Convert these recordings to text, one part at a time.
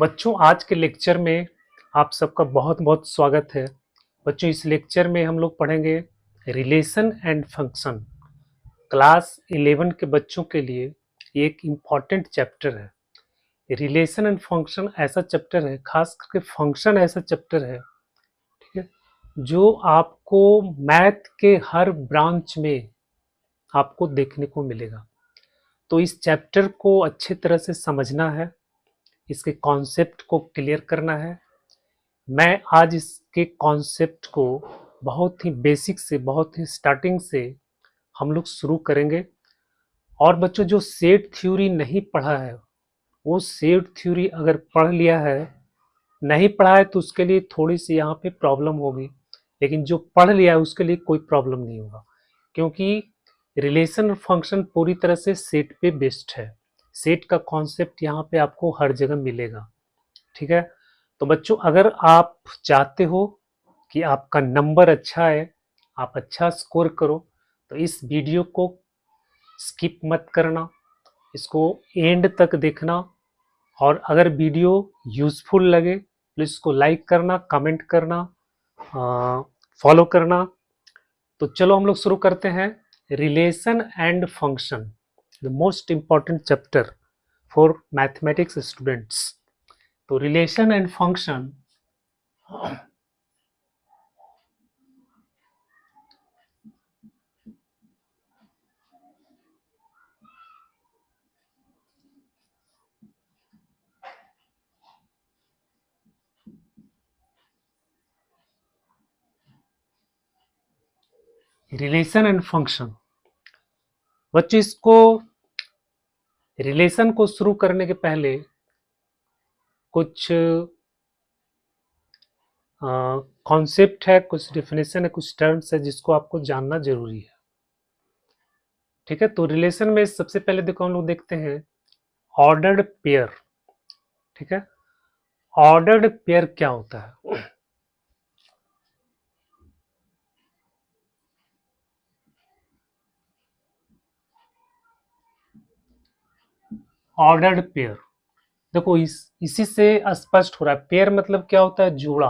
बच्चों, आज के लेक्चर में आप सबका बहुत बहुत स्वागत है। बच्चों, इस लेक्चर में हम लोग पढ़ेंगे रिलेशन एंड फंक्शन। क्लास 11 के बच्चों के लिए ये एक इम्पॉर्टेंट चैप्टर है। रिलेशन एंड फंक्शन ऐसा चैप्टर है, खास करके फंक्शन ऐसा चैप्टर है, ठीक है, जो आपको मैथ के हर ब्रांच में आपको देखने को मिलेगा। तो इस चैप्टर को अच्छे तरह से समझना है, इसके कॉन्सेप्ट को क्लियर करना है। मैं आज इसके कॉन्सेप्ट को बहुत ही बेसिक से, बहुत ही स्टार्टिंग से हम लोग शुरू करेंगे। और बच्चों, जो सेट थ्योरी नहीं पढ़ा है, वो सेट थ्योरी अगर पढ़ लिया है, नहीं पढ़ा है तो उसके लिए थोड़ी सी यहाँ पे प्रॉब्लम होगी, लेकिन जो पढ़ लिया है उसके लिए कोई प्रॉब्लम नहीं होगा, क्योंकि रिलेशन और फंक्शन पूरी तरह से सेट पे बेस्ड है। सेट का कॉन्सेप्ट यहाँ पे आपको हर जगह मिलेगा, ठीक है। तो बच्चों, अगर आप चाहते हो कि आपका नंबर अच्छा है, आप अच्छा स्कोर करो, तो इस वीडियो को स्किप मत करना, इसको एंड तक देखना। और अगर वीडियो यूजफुल लगे तो इसको लाइक करना, कमेंट करना, फॉलो करना। तो चलो हम लोग शुरू करते हैं। Relation and function, the most important chapter for mathematics students. तो relation and function, relation and function. बच्चों, इसको रिलेशन को शुरू करने के पहले कुछ कॉन्सेप्ट है, कुछ डेफिनेशन है, कुछ टर्म्स है जिसको आपको जानना जरूरी है, ठीक है। तो रिलेशन में सबसे पहले देखो, हम लोग देखते हैं ऑर्डर्ड पेयर, ठीक है। ऑर्डर्ड पेयर क्या होता है? ऑर्डर्ड पेयर, देखो इसी से स्पष्ट हो रहा है। पेयर मतलब क्या होता है? जोड़ा।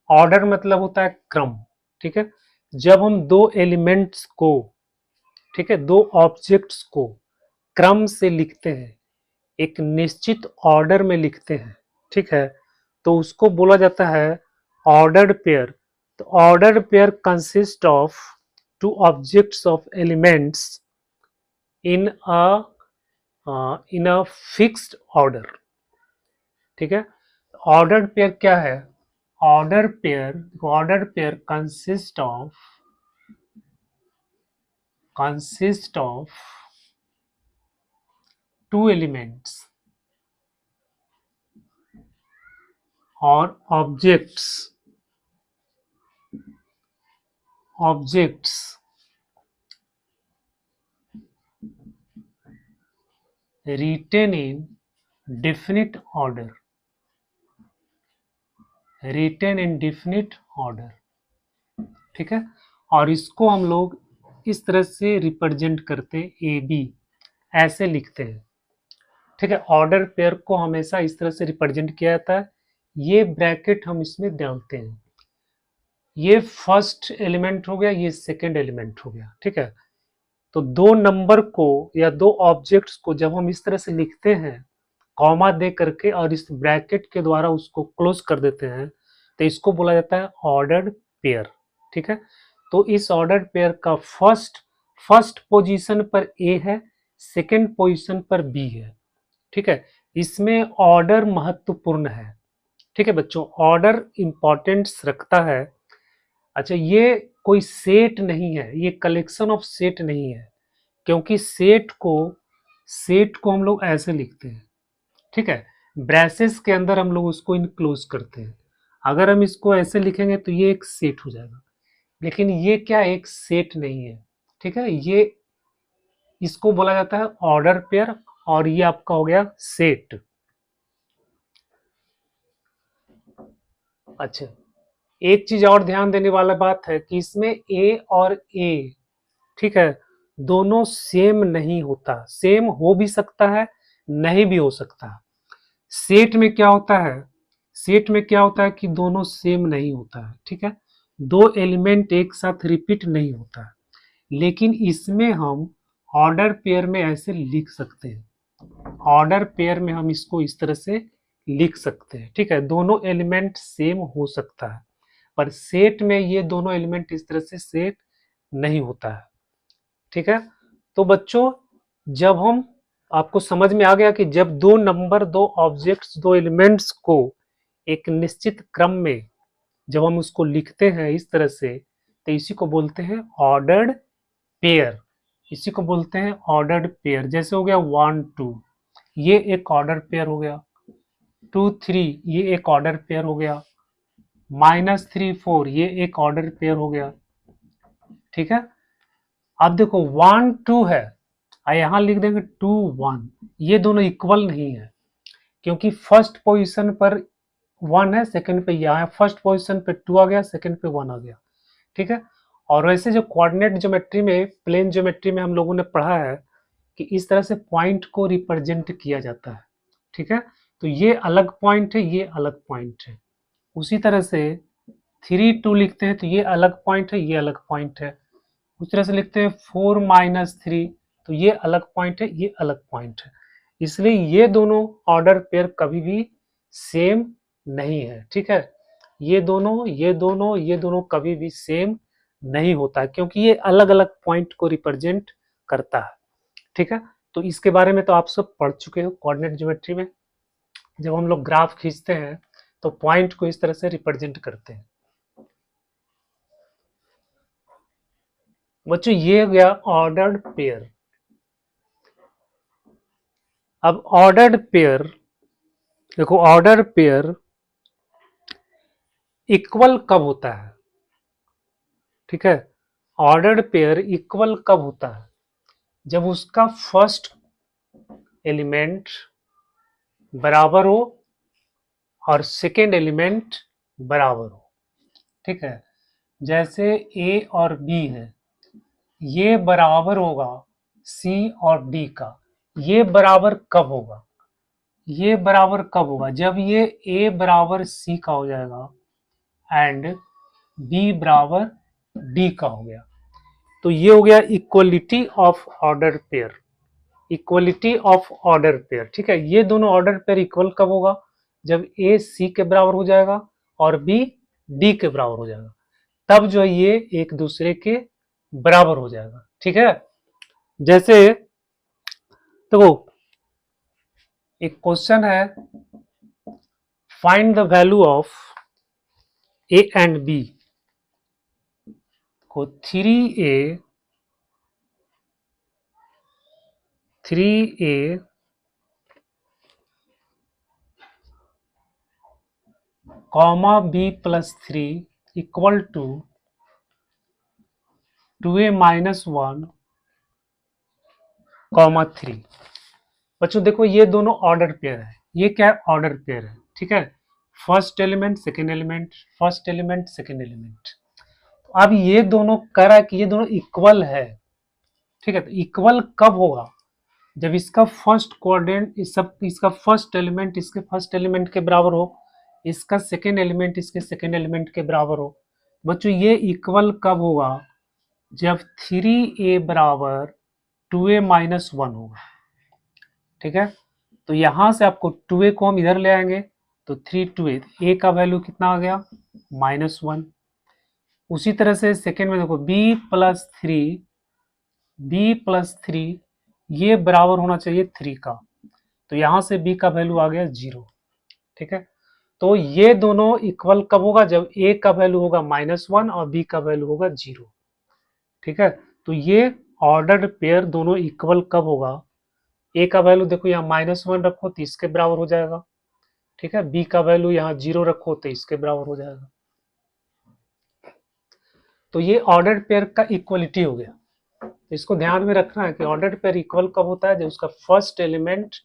ऑर्डर मतलब होता है क्रम, ठीक है। जब हम दो एलिमेंट्स को, ठीक है, दो ऑब्जेक्ट्स को क्रम से लिखते हैं, एक निश्चित ऑर्डर में लिखते हैं, ठीक है, तो उसको बोला जाता है ऑर्डर्ड पेयर। तो ordered pair consist of two objects of elements in a fixed order, ठीक है। ऑर्डर्ड पेयर क्या है? Order pair consist of two elements और objects written in definite order, ठीक है। और इसको हम लोग इस तरह से रिप्रेजेंट करते हैं, ए बी ऐसे लिखते हैं, ठीक है। ऑर्डर पेयर को हमेशा इस तरह से रिप्रेजेंट किया जाता है। ये ब्रैकेट हम इसमें डालते हैं, ये फर्स्ट एलिमेंट हो गया, ये सेकंड एलिमेंट हो गया, ठीक है। तो दो नंबर को या दो ऑब्जेक्ट्स को जब हम इस तरह से लिखते हैं, कॉमा दे करके और इस ब्रैकेट के द्वारा उसको क्लोज कर देते हैं, तो इसको बोला जाता है ऑर्डर्ड पेयर, ठीक है। तो इस ऑर्डर्ड पेयर का फर्स्ट पोजीशन पर ए है, सेकंड पोजीशन पर बी है, ठीक है। इसमें ऑर्डर महत्वपूर्ण है, ठीक है बच्चों, ऑर्डर इंपॉर्टेंस रखता है। अच्छा, ये कोई सेट नहीं है, ये कलेक्शन ऑफ सेट नहीं है, क्योंकि सेट को हम लोग ऐसे लिखते हैं, ठीक है। ब्रैसेस के अंदर हम लोग उसको इनक्लोज करते हैं। अगर हम इसको ऐसे लिखेंगे तो ये एक सेट हो जाएगा, लेकिन ये क्या एक सेट नहीं है, ठीक है। ये इसको बोला जाता है ऑर्डर पेयर, और ये आपका हो गया सेट। अच्छा, एक चीज और ध्यान देने वाला बात है कि इसमें ए और ए, ठीक है, दोनों सेम नहीं होता। सेम हो भी सकता है, नहीं भी हो सकता। सेट में क्या होता है, सेट में क्या होता है कि दोनों सेम नहीं होता है, ठीक है, दो एलिमेंट एक साथ रिपीट नहीं होता है। लेकिन इसमें हम ऑर्डर पेयर में ऐसे लिख सकते हैं, ऑर्डर पेयर में हम इसको इस तरह से लिख सकते हैं, ठीक है, दोनों एलिमेंट सेम हो सकता है, पर सेट में ये दोनों एलिमेंट इस तरह से सेट नहीं होता है, ठीक है। तो बच्चों, जब हम, आपको समझ में आ गया कि जब दो नंबर, दो ऑब्जेक्ट्स, दो एलिमेंट्स को एक निश्चित क्रम में जब हम उसको लिखते हैं इस तरह से, तो इसी को बोलते हैं ऑर्डर्ड पेयर, इसी को बोलते हैं ऑर्डर्ड पेयर। जैसे हो गया 1 2, ये एक ऑर्डर पेयर हो गया, 2 3 ये एक ऑर्डर पेयर हो गया, -3 4 ये एक ऑर्डर पेयर हो गया, ठीक है। अब देखो 1 2 है, यहां लिख देंगे 2 1, ये दोनों इक्वल नहीं है, क्योंकि फर्स्ट पोजीशन पर 1 है, सेकंड पे यहाँ है, फर्स्ट पोजीशन पे 2 आ गया, सेकंड पे 1 आ गया, ठीक है। और वैसे जो कोऑर्डिनेट ज्योमेट्री में, प्लेन ज्योमेट्री में हम लोगों ने पढ़ा है कि इस तरह से पॉइंट को रिप्रेजेंट किया जाता है, ठीक है। तो ये अलग पॉइंट है, ये अलग पॉइंट है। उसी तरह से 3 2 लिखते हैं तो ये अलग पॉइंट है, ये अलग पॉइंट है। उस तरह से लिखते हैं 4 -3, तो ये अलग पॉइंट है, ये अलग पॉइंट है। इसलिए ये दोनों ऑर्डर पेयर कभी भी सेम नहीं है, ठीक है। ये दोनों कभी भी सेम नहीं होता है, क्योंकि ये अलग अलग पॉइंट को रिप्रेजेंट करता है, ठीक है। तो इसके बारे में तो आप सब पढ़ चुके हो कोऑर्डिनेट ज्योमेट्री में, जब हम लोग ग्राफ खींचते हैं तो पॉइंट को इस तरह से रिप्रेजेंट करते हैं। बच्चों, ये हो गया ऑर्डर्ड पेयर। अब ऑर्डर्ड पेयर, देखो ऑर्डर पेयर इक्वल कब होता है, ठीक है। ऑर्डर्ड पेयर इक्वल कब होता है, जब उसका फर्स्ट एलिमेंट बराबर हो और सेकेंड एलिमेंट बराबर हो, ठीक है। जैसे ए और बी है, ये बराबर होगा सी और डी का। ये बराबर कब होगा, ये बराबर कब होगा, जब ये ए बराबर सी का हो जाएगा एंड बी बराबर डी का हो गया। तो ये हो गया equality of order pair, equality of order pair, ठीक है। ये दोनों ऑर्डर पेयर इक्वल कब होगा, जब ए सी के बराबर हो जाएगा और बी डी के बराबर हो जाएगा, तब जो है ये एक दूसरे के बराबर हो जाएगा, ठीक है। जैसे तो एक क्वेश्चन है, find the value of a and b को 3a comma b plus 3 equal to 2a -1 comma 3। बच्चों देखो, ये दोनों ऑर्डर पेयर है, ये क्या है, ऑर्डर पेयर है, ठीक है। First element second element, first element second element. अब ये दोनों कह रहा है कि ये दोनों इक्वल है, ठीक है। तो इक्वल कब होगा, जब इसका फर्स्ट कोऑर्डिनेट, इसका फर्स्ट एलिमेंट इसके फर्स्ट एलिमेंट के बराबर हो, इसका सेकेंड एलिमेंट इसके सेकेंड एलिमेंट के बराबर हो। बच्चों, ये इक्वल कब होगा, जब 3a बराबर 2a -1 होगा, ठीक है। तो यहां से आपको 2a को हम इधर ले आएंगे तो 3 2a, a का वैल्यू कितना आ गया, -1। उसी तरह से सेकेंड में देखो b+3 ये बराबर होना चाहिए 3 का, तो यहां से b का वैल्यू आ गया 0, ठीक है। तो ये दोनों इक्वल कब होगा, जब a का वैल्यू होगा -1 और b का वैल्यू होगा 0, ठीक है। तो ये ऑर्डर्ड पेयर दोनों इक्वल कब होगा, a का वैल्यू देखो यहाँ -1 रखो तो इसके बराबर हो जाएगा, ठीक है। b का वैल्यू यहाँ 0 रखो तो इसके बराबर हो जाएगा। तो ये ऑर्डर्ड पेयर का इक्वलिटी हो गया। तो इसको ध्यान में रखना है कि ऑर्डर्ड पेयर इक्वल कब होता है, जब उसका फर्स्ट एलिमेंट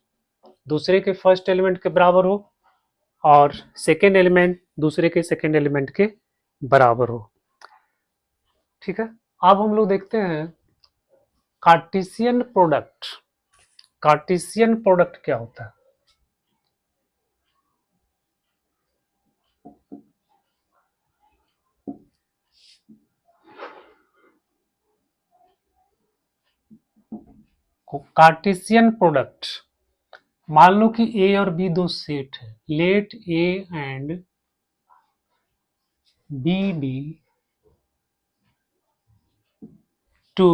दूसरे के फर्स्ट एलिमेंट के बराबर हो और सेकेंड एलिमेंट दूसरे के सेकेंड एलिमेंट के बराबर हो, ठीक है। अब हम लोग देखते हैं कार्टेशियन प्रोडक्ट। कार्टेशियन प्रोडक्ट क्या होता है, कार्टेशियन प्रोडक्ट, मान लो कि ए और बी दो सेट है, let a and b two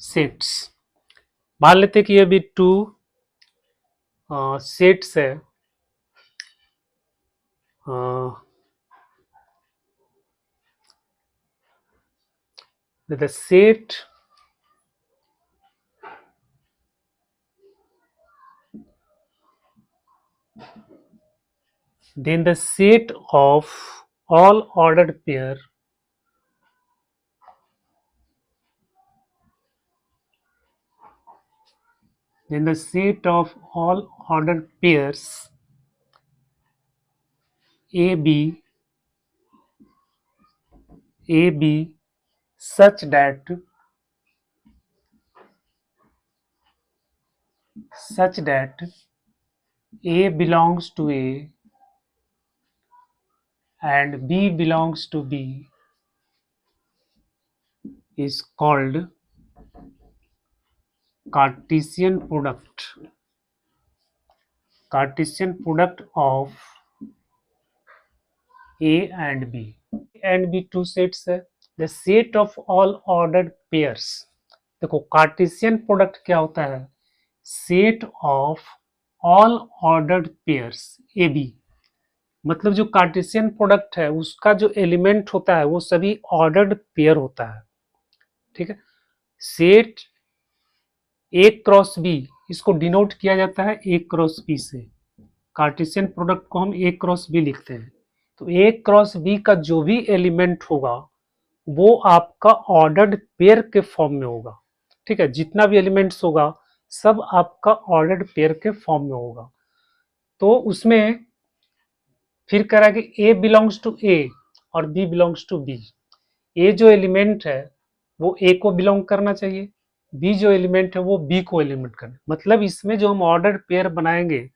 sets. मान लेते कि ये भी टू सेट्स है, the set then the set of all ordered pair then the set of all ordered pairs AB such that A belongs to A and B belongs to B is called Cartesian product of A and B two sets है, the set of all ordered pairs। देखो Cartesian product क्या होता है, set of all ordered pairs a b, मतलब जो Cartesian product है उसका जो एलिमेंट होता है वो सभी ऑर्डर्ड पेयर होता है, ठीक है। सेट ए क्रॉस बी, इसको डिनोट किया जाता है ए क्रॉस बी से, कार्टेशियन प्रोडक्ट को हम ए क्रॉस बी लिखते हैं। तो ए क्रॉस बी का जो भी एलिमेंट होगा वो आपका ऑर्डर्ड पेयर के फॉर्म में होगा, ठीक है। जितना भी एलिमेंट्स होगा सब आपका ऑर्डर्ड पेयर के फॉर्म में होगा। तो उसमें फिर कह रहा है कि ए बिलोंग्स टू ए और बी बिलोंग्स टू बी। ए जो एलिमेंट है वो ए को बिलोंग करना चाहिए, बी जो एलिमेंट है वो बी को एलिमेंट करना, मतलब इसमें जो हम ऑर्डर्ड पेयर बनाएंगे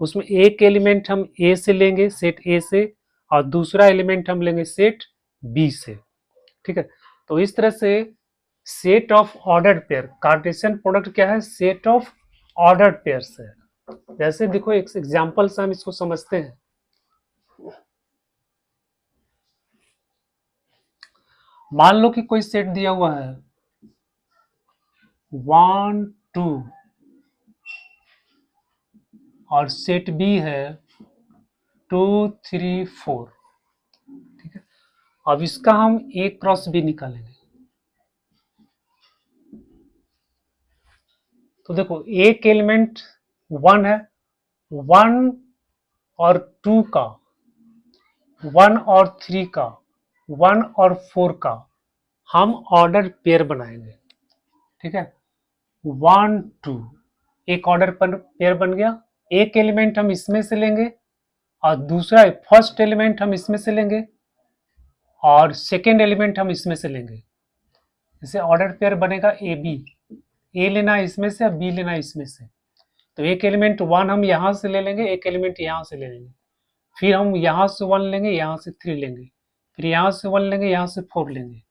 उसमें एक एलिमेंट हम ए से लेंगे, सेट ए से, और दूसरा एलिमेंट हम लेंगे सेट बी से, ठीक है। तो इस तरह से set of ordered pair, Cartesian product क्या है, सेट ऑफ ऑर्डर्ड पेयर्स है। जैसे देखो एक एग्जांपल से हम इसको समझते हैं। मान लो कि कोई सेट दिया हुआ है 1 2 और सेट बी है 2 3 4, ठीक है। अब इसका हम ए क्रॉस बी निकालेंगे। तो देखो एक एलिमेंट 1 है, 1 और 2 का, 1 और 3 का, 1 और 4 का हम ऑर्डर पेयर बनाएंगे, ठीक है। 1 2 एक ऑर्डर पेयर बन गया, एक एलिमेंट हम इसमें से लेंगे और दूसरा फर्स्ट एलिमेंट हम इसमें से लेंगे और सेकेंड एलिमेंट हम इसमें से लेंगे। जैसे ऑर्डर पेयर बनेगा ए बी, ए लेना इसमें से और बी लेना इसमें से। तो एक एलिमेंट 1 हम यहां से ले लेंगे, एक एलिमेंट यहां से ले लेंगे, फिर हम यहां से 1 लेंगे, यहां से 3 लेंगे, फिर यहां से 1 लेंगे, यहां से 4 लेंगे,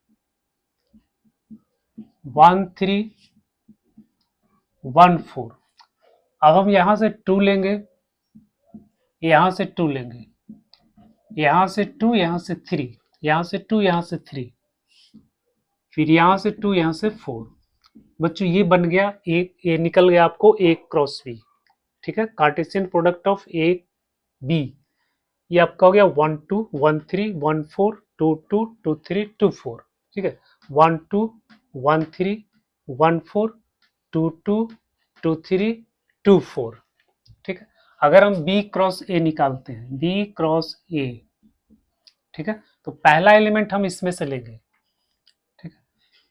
1 3 1 4। अब हम यहां से 2 लेंगे, यहां से 2 लेंगे, यहां से 2, यहां से 3, यहां से 2, यहां से 3, फिर यहां से 2, यहां से 4। बच्चों ये बन गया ए निकल गया आपको ए क्रॉस बी, ठीक है। Cartesian product of a b ये आपका हो गया 1 2 1 3 1 4 2 2 2 3 2 4, ठीक है। 1 2 1 3 1 4 2 2 2 3 2 4, ठीक है। अगर हम बी क्रॉस ए निकालते हैं, बी क्रॉस ए, ठीक है, तो पहला एलिमेंट हम इसमें से लेंगे, ठीक है।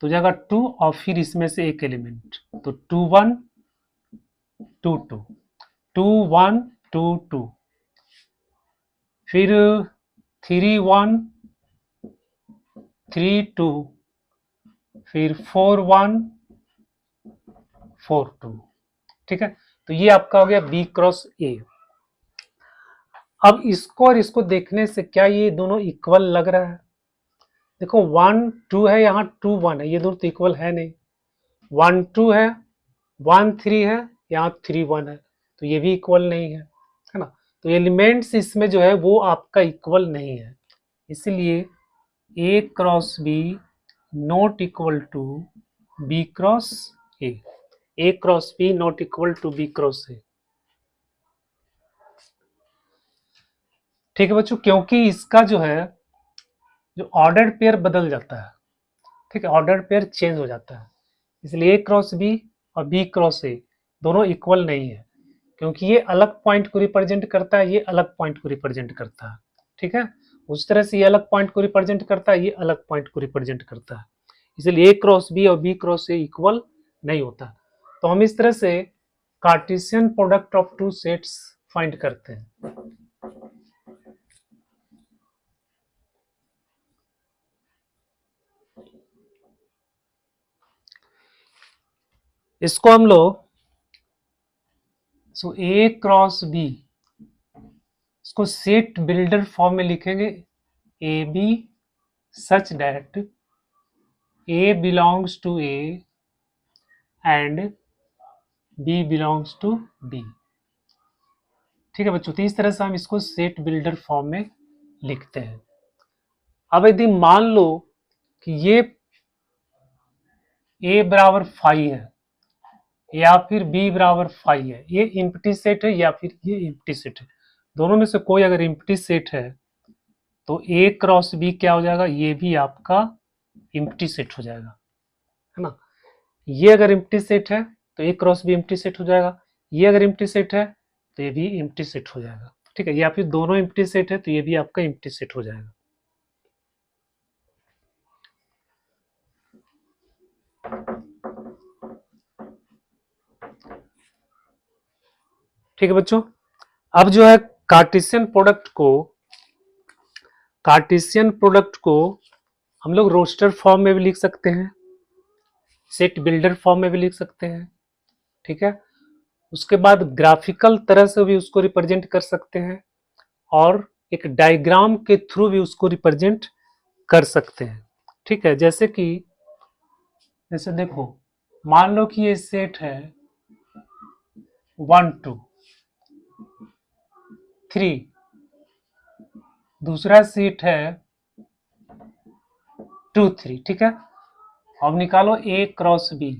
तो जाएगा 2 और फिर इसमें से एक एलिमेंट, तो 2 1 2 2 2 1 2 2, फिर 3 1 3 2, फिर 4 1 4 2, ठीक है। तो ये आपका हो गया बी क्रॉस ए। अब इसको और इसको देखने से क्या ये दोनों इक्वल लग रहा है? देखो 1 2 है, यहाँ 2 1 है, ये दोनों तो इक्वल है नहीं। 1 2 है, 1 3 है, यहाँ 3 1 है, तो ये भी इक्वल नहीं है ना। तो एलिमेंट्स इसमें जो है वो आपका इक्वल नहीं है, इसलिए ए cross B not equal to B cross A. A cross B not equal to B cross A. ठीक है बच्चों, क्योंकि इसका जो है जो ऑर्डर पेयर बदल जाता है, ठीक है, ऑर्डर पेयर चेंज हो जाता है, इसलिए ए क्रॉस बी और बी क्रॉस ए दोनों इक्वल नहीं है, क्योंकि ये अलग पॉइंट को रिप्रेजेंट करता है, ये अलग पॉइंट को रिप्रेजेंट करता है। ठीक है, उस तरह से ये अलग पॉइंट को रिप्रेजेंट करता है, ये अलग पॉइंट को रिप्रेजेंट करता है, इसलिए ए क्रॉस बी और बी क्रॉस ए इक्वल नहीं होता। तो हम इस तरह से Cartesian product of two sets find करते हैं। इसको हम लोग ए क्रॉस बी, इसको सेट बिल्डर फॉर्म में लिखेंगे, a B such that A belongs to A and B belongs to b. ठीक है बच्चों, तो इस तरह से हम इसको सेट बिल्डर फॉर्म में लिखते हैं। अब यदि मान लो कि ये ए बराबर 5 है या फिर बी बराबर 5 है, ये इम्प्टी सेट है या फिर ये इम्प्टी सेट है, दोनों में से कोई अगर इम्प्टी सेट है तो ए क्रॉस बी क्या हो जाएगा, ये भी आपका इम्प्टी सेट हो जाएगा, है ना। ये अगर इम्प्टी सेट है तो A cross B empty set हो जाएगा, ये अगर इम्प्टी सेट है तो ये भी इम्प्टी सेट हो जाएगा। ठीक है, या फिर दोनों इम्प्टी सेट है तो ये भी आपका इम्प्टी सेट हो जाएगा। ठीक है बच्चों, अब जो है कार्टेशियन प्रोडक्ट को हम लोग रोस्टर फॉर्म में भी लिख सकते हैं, सेट बिल्डर फॉर्म में भी लिख सकते हैं। ठीक है, उसके बाद ग्राफिकल तरह से भी उसको रिप्रेजेंट कर सकते हैं और एक डायग्राम के थ्रू भी उसको रिप्रेजेंट कर सकते हैं। ठीक है, जैसे देखो, मान लो कि ये सेट है 1 2 3, दूसरा सेट है 2 3। ठीक है, अब निकालो ए क्रॉस बी,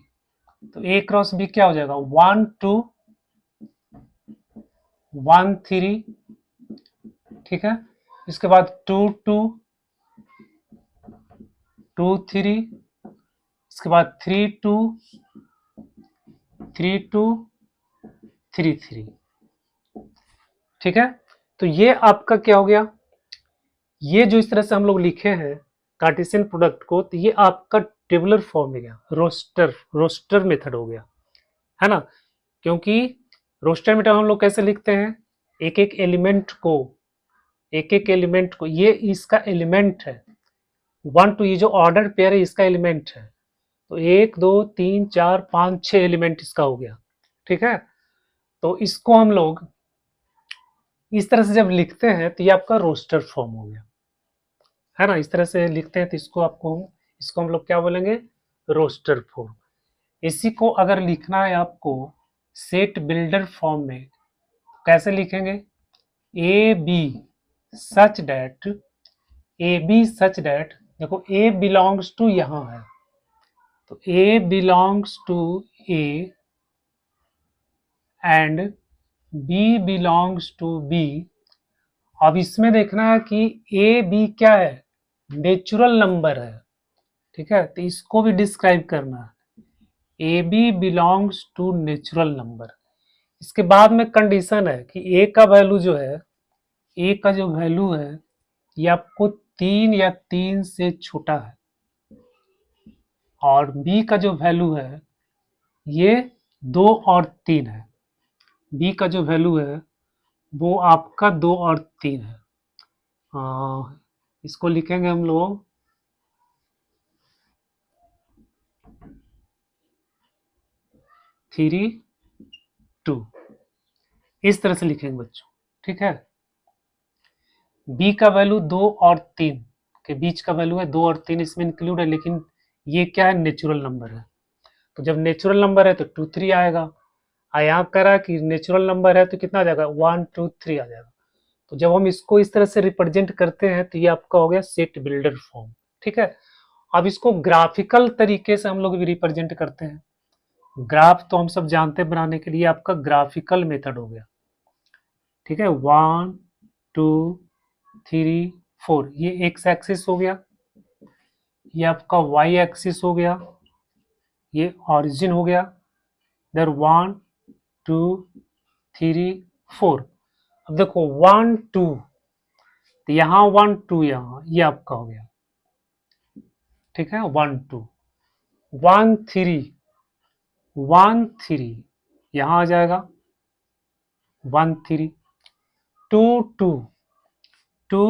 तो ए क्रॉस बी क्या हो जाएगा, 1 2 1 3। ठीक है, इसके बाद 2 2 2 3, इसके बाद 3 2 3 2 3 3। ठीक है, तो ये आपका क्या हो गया, ये जो इस तरह से हम लोग लिखे हैं कार्टेशियन प्रोडक्ट को, तो ये आपका टेबुलर फॉर्म में गया, रोस्टर मेथड हो गया, है ना। क्योंकि रोस्टर मेथड हम लोग कैसे लिखते हैं, एक एक एलिमेंट को ये इसका एलिमेंट है 1 2, ये जो ऑर्डर पेयर है इसका एलिमेंट है, तो 1 2 3 4 5 6 एलिमेंट इसका हो गया। ठीक है, तो इसको हम लोग इस तरह से जब लिखते हैं तो ये आपका रोस्टर फॉर्म हो गया, है ना। इस तरह से लिखते हैं तो इसको हम लोग क्या बोलेंगे, रोस्टर फॉर्म। इसी को अगर लिखना है आपको सेट बिल्डर फॉर्म में, कैसे लिखेंगे, ए बी सच दैट देखो ए बिलोंग्स टू यहां है, तो A belongs to A and B belongs to B. अब इसमें देखना है कि ए बी क्या है, नेचुरल नंबर है। ठीक है, तो इसको भी डिस्क्राइब करना है, ए b belongs to natural number. इसके बाद में कंडीशन है कि ए का वैल्यू जो है, ए का जो वैल्यू है ये आपको 3 या 3 से छोटा है, और बी का जो वैल्यू है ये 2 और 3 है। बी का जो वैल्यू है वो आपका 2 और 3 है। इसको लिखेंगे हम लोग 3 2, इस तरह से लिखेंगे बच्चों। ठीक है, बी का वैल्यू 2 और 3 के बीच का वैल्यू है 2 और 3 इसमें इंक्लूड है, लेकिन ये क्या है, नेचुरल नंबर है। तो जब नेचुरल नंबर है तो 2 3 आएगा। यहाँ करा कि नेचुरल नंबर है तो कितना आ जाएगा, 1 2 3 आ जाएगा। तो जब हम इसको इस तरह से रिप्रेजेंट करते हैं तो ये आपका हो गया सेट बिल्डर फॉर्म। ठीक है, अब इसको ग्राफिकल तरीके से हम लोग भी रिप्रेजेंट करते हैं। ग्राफ तो हम सब जानते हैं बनाने के लिए, आपका ग्राफिकल मेथड हो गया। ठीक है, 1 2 3 4 ये एक्स एक्सिस हो गया, ये आपका वाई एक्सिस हो गया, ये ऑरिजिन हो गया। इधर 1 2 3 4। अब देखो 1 2, तो यहाँ 1 2 यहाँ, ये आपका हो गया। ठीक है, 1 2 1 3 1 3 यहाँ आ जाएगा 1 3 2 2 2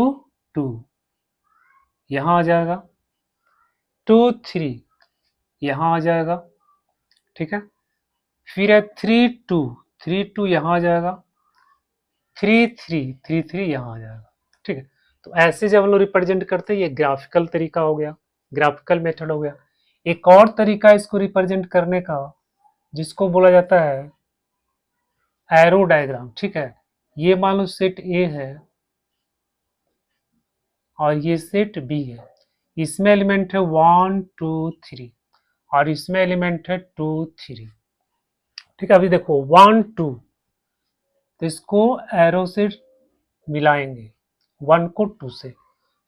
2 यहाँ आ जाएगा 2 3 यहाँ आ जाएगा। ठीक है, फिर है 3 2 3 2 यहाँ आ जाएगा, 3 3 3 3 यहाँ आ जाएगा। ठीक है, तो ऐसे जब हम लोग रिप्रेजेंट करते हैं, ये ग्राफिकल तरीका हो गया, ग्राफिकल मेथड हो गया। एक और तरीका इसको रिप्रेजेंट करने का जिसको बोला जाता है एरो डायग्राम। ठीक है, ये मान लो सेट ए है और ये सेट बी है, इसमें एलिमेंट है 1 2 3 और इसमें एलिमेंट है 2 3। ठीक है, अभी देखो 1 2, तो इसको एरो से मिलाएंगे, 1 को 2 से,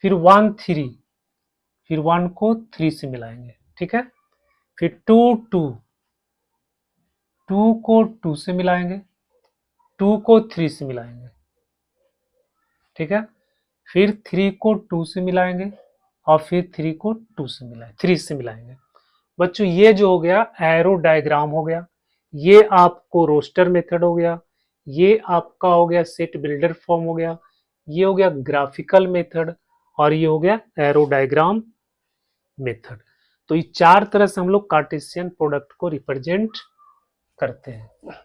फिर 1 3, फिर 1 को 3 से मिलाएंगे। ठीक है, फिर 2 2, 2 को 2 से मिलाएंगे, 2 को 3 से मिलाएंगे। ठीक है, फिर 3 को 2 से मिलाएंगे और फिर 3 को 2 से मिलाएंगे, 3 से मिलाएंगे। बच्चों ये जो हो गया एरो डायग्राम हो गया, ये आपको रोस्टर मेथड हो गया, ये आपका हो गया सेट बिल्डर फॉर्म हो गया, ये हो गया ग्राफिकल मेथड और ये हो गया एरो डायग्राम मेथड। तो ये चार तरह से हम लोग कार्टेशियन प्रोडक्ट को रिप्रेजेंट करते हैं।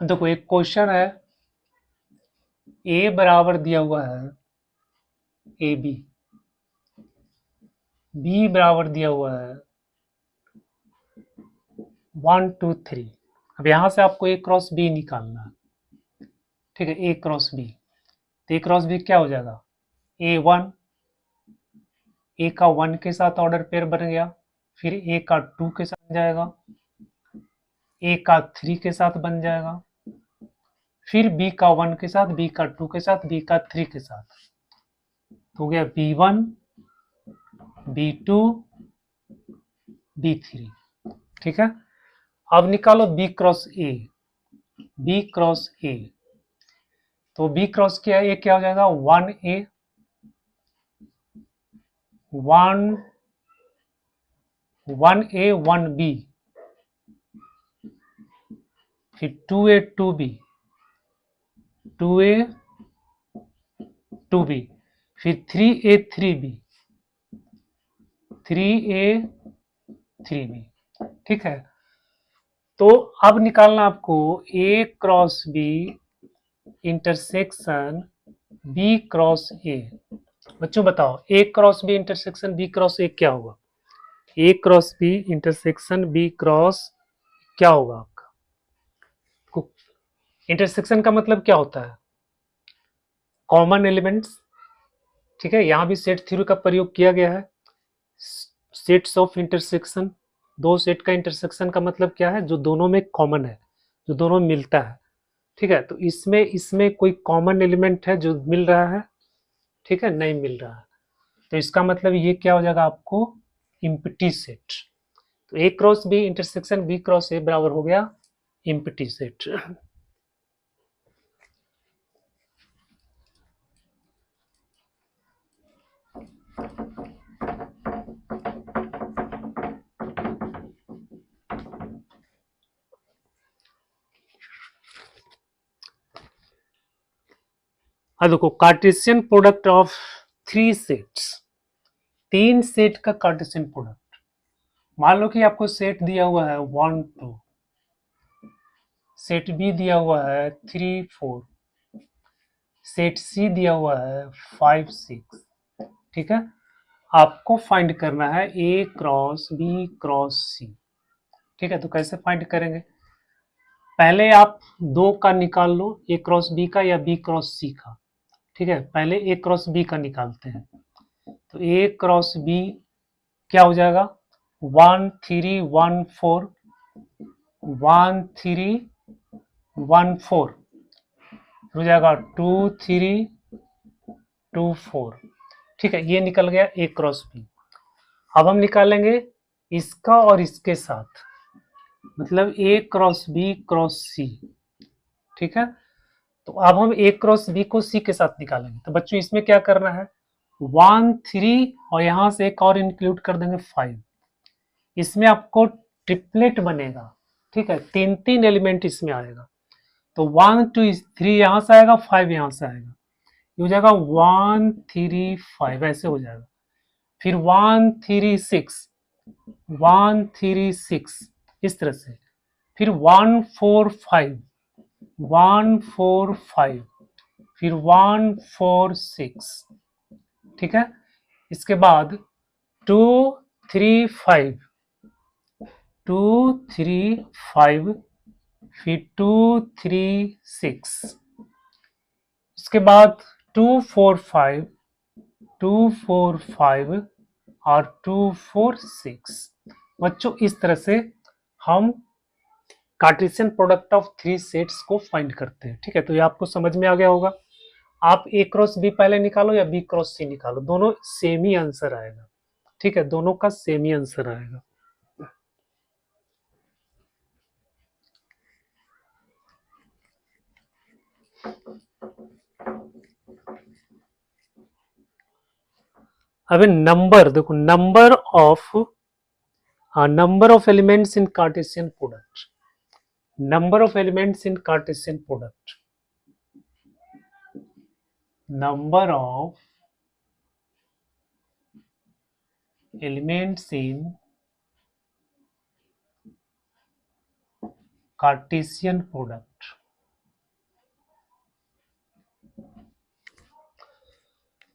देखो एक क्वेश्चन है, ए बराबर दिया हुआ है ए बी, बी बराबर दिया हुआ है 1 2 3। अब यहां से आपको ए क्रॉस बी निकालना है। ठीक है, ए क्रॉस बी, तो ए क्रॉस बी क्या हो जाएगा, ए वन, ए का 1 के साथ ऑर्डर पेयर बन गया, फिर ए का 2 के साथ बन जाएगा, ए का 3 के साथ बन जाएगा, फिर बी का 1 के साथ, बी का 2 के साथ, बी का 3 के साथ, तो हो गया B1 B2 B3। ठीक है, अब निकालो b cross a, b cross a, तो बी क्रॉस क्या है, ए क्या हो जाएगा 1A 1A 1B, फिर 2A 2B 2A 2B, फिर 3A 3B 3A 3B। ठीक है, तो अब निकालना आपको A cross B intersection B cross A. बच्चों बताओ A cross B intersection B cross A क्या होगा, A cross B intersection B cross क्या होगा आपका। इंटरसेक्शन का मतलब क्या होता है, कॉमन एलिमेंट्स। ठीक है, यहां भी सेट थ्योरी का प्रयोग किया गया है। सेट्स ऑफ इंटरसेक्शन, दो सेट का इंटरसेक्शन का मतलब क्या है, जो दोनों में कॉमन है, जो दोनों में मिलता है। ठीक है, तो इसमें इसमें कोई कॉमन एलिमेंट है जो मिल रहा है, ठीक है, नहीं मिल रहा है, तो इसका मतलब ये क्या हो जाएगा आपको, इम्प्टी सेट। तो A cross B intersection B cross A बराबर हो गया इम्प्टी सेट। अब देखो Cartesian product of 3 sets, 3 set का कार्टेशियन प्रोडक्ट। मान लो कि आपको सेट दिया हुआ है 1 2, सेट बी दिया हुआ है 3 4, सेट सी दिया हुआ है 5 6। ठीक है, आपको फाइंड करना है ए क्रॉस बी क्रॉस सी। ठीक है, तो कैसे फाइंड करेंगे? पहले आप दो का निकाल लो, ए क्रॉस बी का या बी क्रॉस सी का। ठीक है, पहले ए क्रॉस बी का निकालते हैं। तो ए क्रॉस बी क्या हो जाएगा? 1 3 1 4, 1 3 1 4 हो जाएगा 2 3 2 4। ठीक है, ये निकल गया ए क्रॉस बी। अब हम निकालेंगे इसका और इसके साथ, मतलब ए क्रॉस बी क्रॉस सी। ठीक है, तो अब हम ए क्रॉस बी को सी के साथ निकालेंगे। तो बच्चों इसमें क्या करना है? 1 3 और यहां से एक और इंक्लूड कर देंगे 5। इसमें आपको ट्रिपलेट बनेगा। ठीक है, 3 एलिमेंट इसमें आएगा। तो 1 2 3 यहां से आएगा, 5 यहां से आएगा, ये हो जाएगा 1 3 5, ऐसे हो जाएगा। फिर 1 3 6, 1 3 6 इस तरह से। फिर 1 4 5, 1 4 5, फिर 1 4 6। ठीक है, इसके बाद 2 3 5, 2 3 5, फिर 2 3 6, इसके बाद 2 4 5, 2 4 5 और 2 4 6। बच्चों इस तरह से हम कार्टेशियन प्रोडक्ट ऑफ 3 सेट्स को फाइंड करते हैं। ठीक है, तो ये आपको समझ में आ गया होगा। आप ए क्रॉस बी पहले निकालो या बी क्रॉस सी निकालो, दोनों सेम ही आंसर आएगा। ठीक है, दोनों का सेम ही आंसर आएगा। अब नंबर देखो, number of elements in Cartesian product, number of elements in Cartesian product, number of elements in Cartesian product.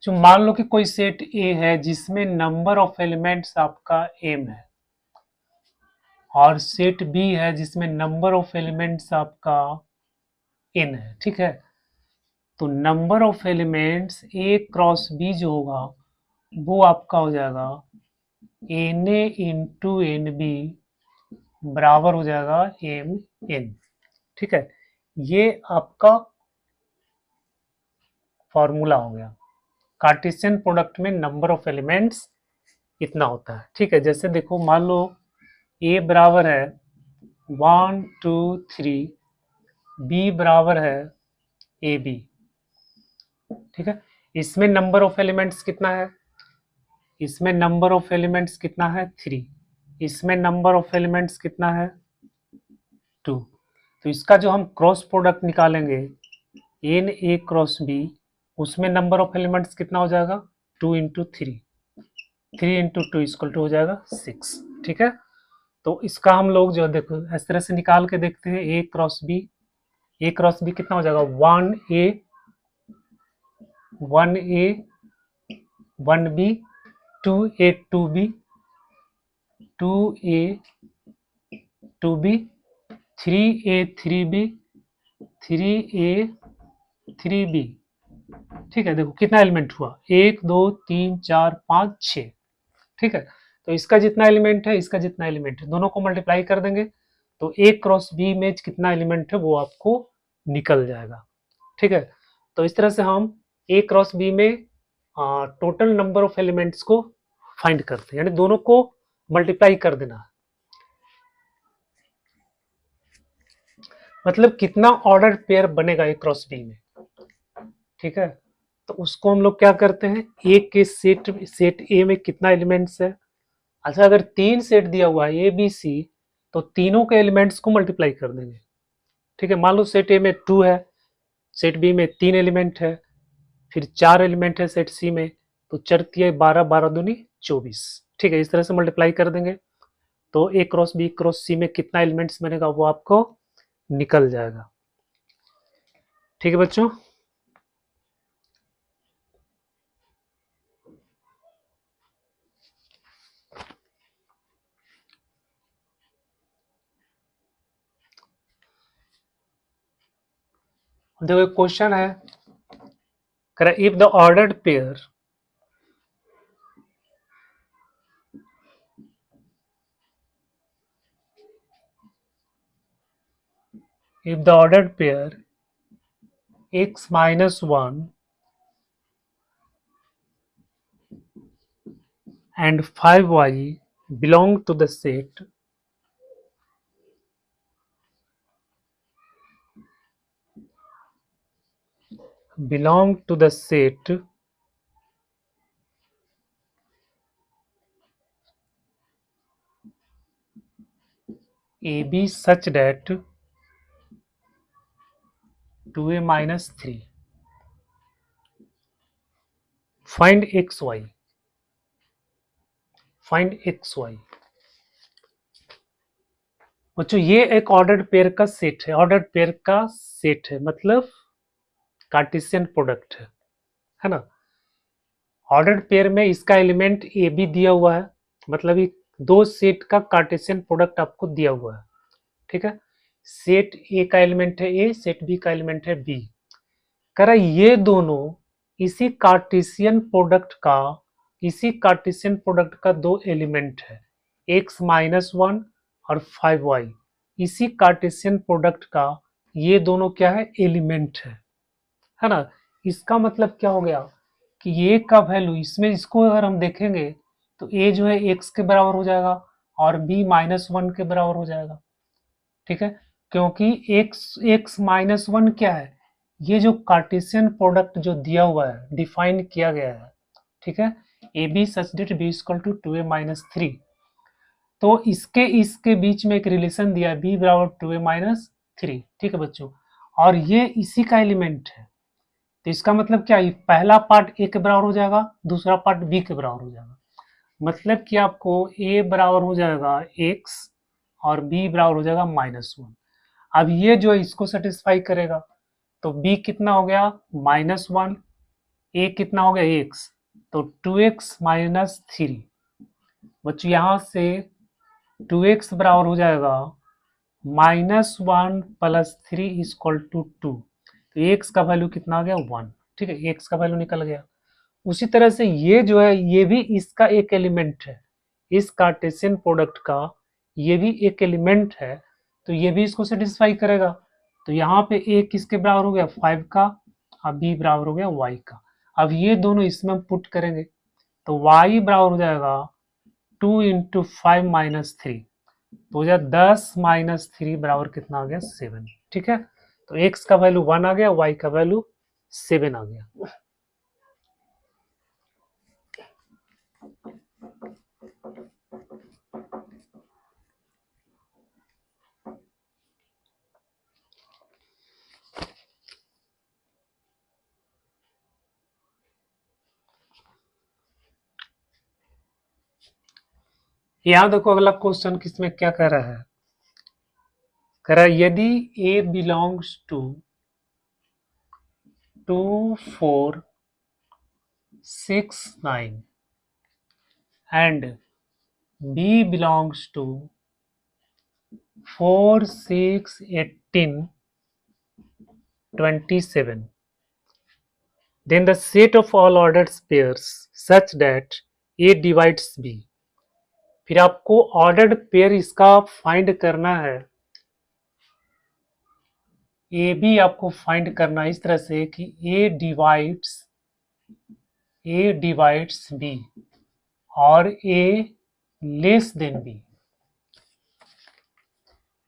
जो मान लो कि कोई सेट ए है जिसमें नंबर ऑफ एलिमेंट्स आपका m है, और सेट बी है जिसमें नंबर ऑफ एलिमेंट्स आपका n है। ठीक है, तो number of elements a cross b जो होगा वो आपका हो जाएगा n a into n b बराबर हो जाएगा एम एन। ठीक है, ये आपका फॉर्मूला हो गया। कार्टेशियन प्रोडक्ट में नंबर ऑफ एलिमेंट्स इतना होता है। ठीक है, जैसे देखो मान लो ए बराबर है 1 2 3, बी बराबर है ए बी। ठीक है, इसमें नंबर ऑफ एलिमेंट्स कितना है? इसमें नंबर ऑफ एलिमेंट्स कितना है? 3। इसमें नंबर ऑफ एलिमेंट्स कितना है? 2। तो इसका जो हम क्रॉस प्रोडक्ट निकालेंगे एन ए क्रॉस बी, उसमें नंबर ऑफ एलिमेंट्स कितना हो जाएगा? 2 इंटू 3, 3 इंटू 2 इक्वल टू हो जाएगा 6। ठीक है, तो इसका हम लोग जो देखो इस तरह से निकाल के देखते हैं। ए क्रॉस बी, ए क्रॉस बी कितना हो जाएगा? 1 ए 1 बी, 2 ए 2 बी, 2 ए 2 बी, 3 ए 3 बी, 3 ए 3 बी। ठीक है, देखो कितना एलिमेंट हुआ? 1 2 3 4 5 6। ठीक है, तो इसका जितना एलिमेंट है, इसका जितना एलिमेंट है, दोनों को मल्टीप्लाई कर देंगे तो ए क्रॉस बी में कितना एलिमेंट है वो आपको निकल जाएगा। ठीक है, तो इस तरह से हम ए क्रॉस बी में टोटल नंबर ऑफ एलिमेंट्स को फाइंड करते हैं, यानी दोनों को मल्टीप्लाई कर देना, मतलब कितना ऑर्डर पेयर बनेगा ए क्रॉस बी में। ठीक है, तो उसको हम लोग क्या करते हैं, ए के सेट ए में कितना एलिमेंट्स है। अच्छा, अगर 3 सेट दिया हुआ है ए बी सी, तो तीनों के एलिमेंट्स को मल्टीप्लाई कर देंगे। ठीक है, मान लो सेट ए में 2 है, सेट बी में 3 एलिमेंट है, फिर 4 एलिमेंट है सेट सी में, तो 4 तिया 12, 12 दूनी 24। ठीक है, इस तरह से मल्टीप्लाई कर देंगे तो ए क्रॉस बी क्रॉस सी में कितना एलिमेंट्स बनेगा वो आपको निकल जाएगा। ठीक है बच्चों, देखो एक क्वेश्चन है, कह रहा if the ordered pair if the ordered pair x minus 1 and 5y belong to the set AB such that 2a minus 3 find xy, find xy। बच्चों ये एक ऑर्डर्ड पेयर का सेट है, ऑर्डर्ड पेयर का set है मतलब Cartesian product है ना। ऑर्डर्ड पेयर में इसका एलिमेंट ए बी दिया हुआ है, मतलब ये दो सेट का कार्टेशियन प्रोडक्ट आपको दिया हुआ है। ठीक है, सेट ए का एलिमेंट है ए, सेट बी का एलिमेंट है बी। कह रहा ये दोनों इसी कार्टेशियन प्रोडक्ट का दो एलिमेंट है, x माइनस 1 और 5y। इसी कार्टेशियन प्रोडक्ट का ये दोनों क्या है, एलिमेंट है ना। इसका मतलब क्या हो गया कि ये का वैल्यू इसमें, इसको अगर हम देखेंगे तो a जो है x के बराबर हो जाएगा और b माइनस 1 के बराबर हो जाएगा। ठीक है, क्योंकि x माइनस 1 क्या है, ये जो कार्टेशियन प्रोडक्ट जो दिया हुआ है, डिफाइन किया गया है। ठीक है, A B such that b equal to 2a minus 3, तो इसके बीच में एक रिलेशन दिया है b बराबर 2a माइनस 3। ठीक है बच्चों, और ये इसी का एलिमेंट है, तो इसका मतलब क्या है, पहला पार्ट a के बराबर हो जाएगा, दूसरा पार्ट b के बराबर हो जाएगा। मतलब कि आपको a बराबर हो जाएगा x और b बराबर हो जाएगा -1। अब ये जो इसको सेटिस्फाई करेगा, तो b कितना हो गया -1, a कितना हो गया x, तो 2x माइनस 3। बच्चों यहाँ से 2x बराबर हो जाएगा -1 प्लस 3 इक्वल टू 2, तो x का वैल्यू कितना आ गया 1। ठीक है, x का वैल्यू निकल गया। उसी तरह से ये जो है ये भी इसका एक एलिमेंट है, इस कार्टेशियन प्रोडक्ट का ये भी एक एलिमेंट है, तो ये भी इसको सेटिस्फाई करेगा। तो यहाँ पे a किसके बराबर हो गया 5 का और b बराबर हो गया y का। अब ये दोनों इसमें हम पुट करेंगे तो y बराबर हो जाएगा 2 इंटू 5 माइनस 3, तो हो जाए 10 माइनस 3 बराबर कितना आ गया 7। ठीक है, तो x का वैल्यू 1 आ गया, y का वैल्यू 7 आ गया। यहां देखो अगला क्वेश्चन किसमें क्या कह रहा है, कह रहा है यदि a belongs to 2 4 6 9 and b belongs to 4 6 18 27, then the set of all ordered pairs such that a divides b। फिर आपको ऑर्डर्ड पेयर इसका फाइंड करना है, ए बी आपको फाइंड करना है इस तरह से कि ए डिवाइड्स बी और ए लेस देन बी।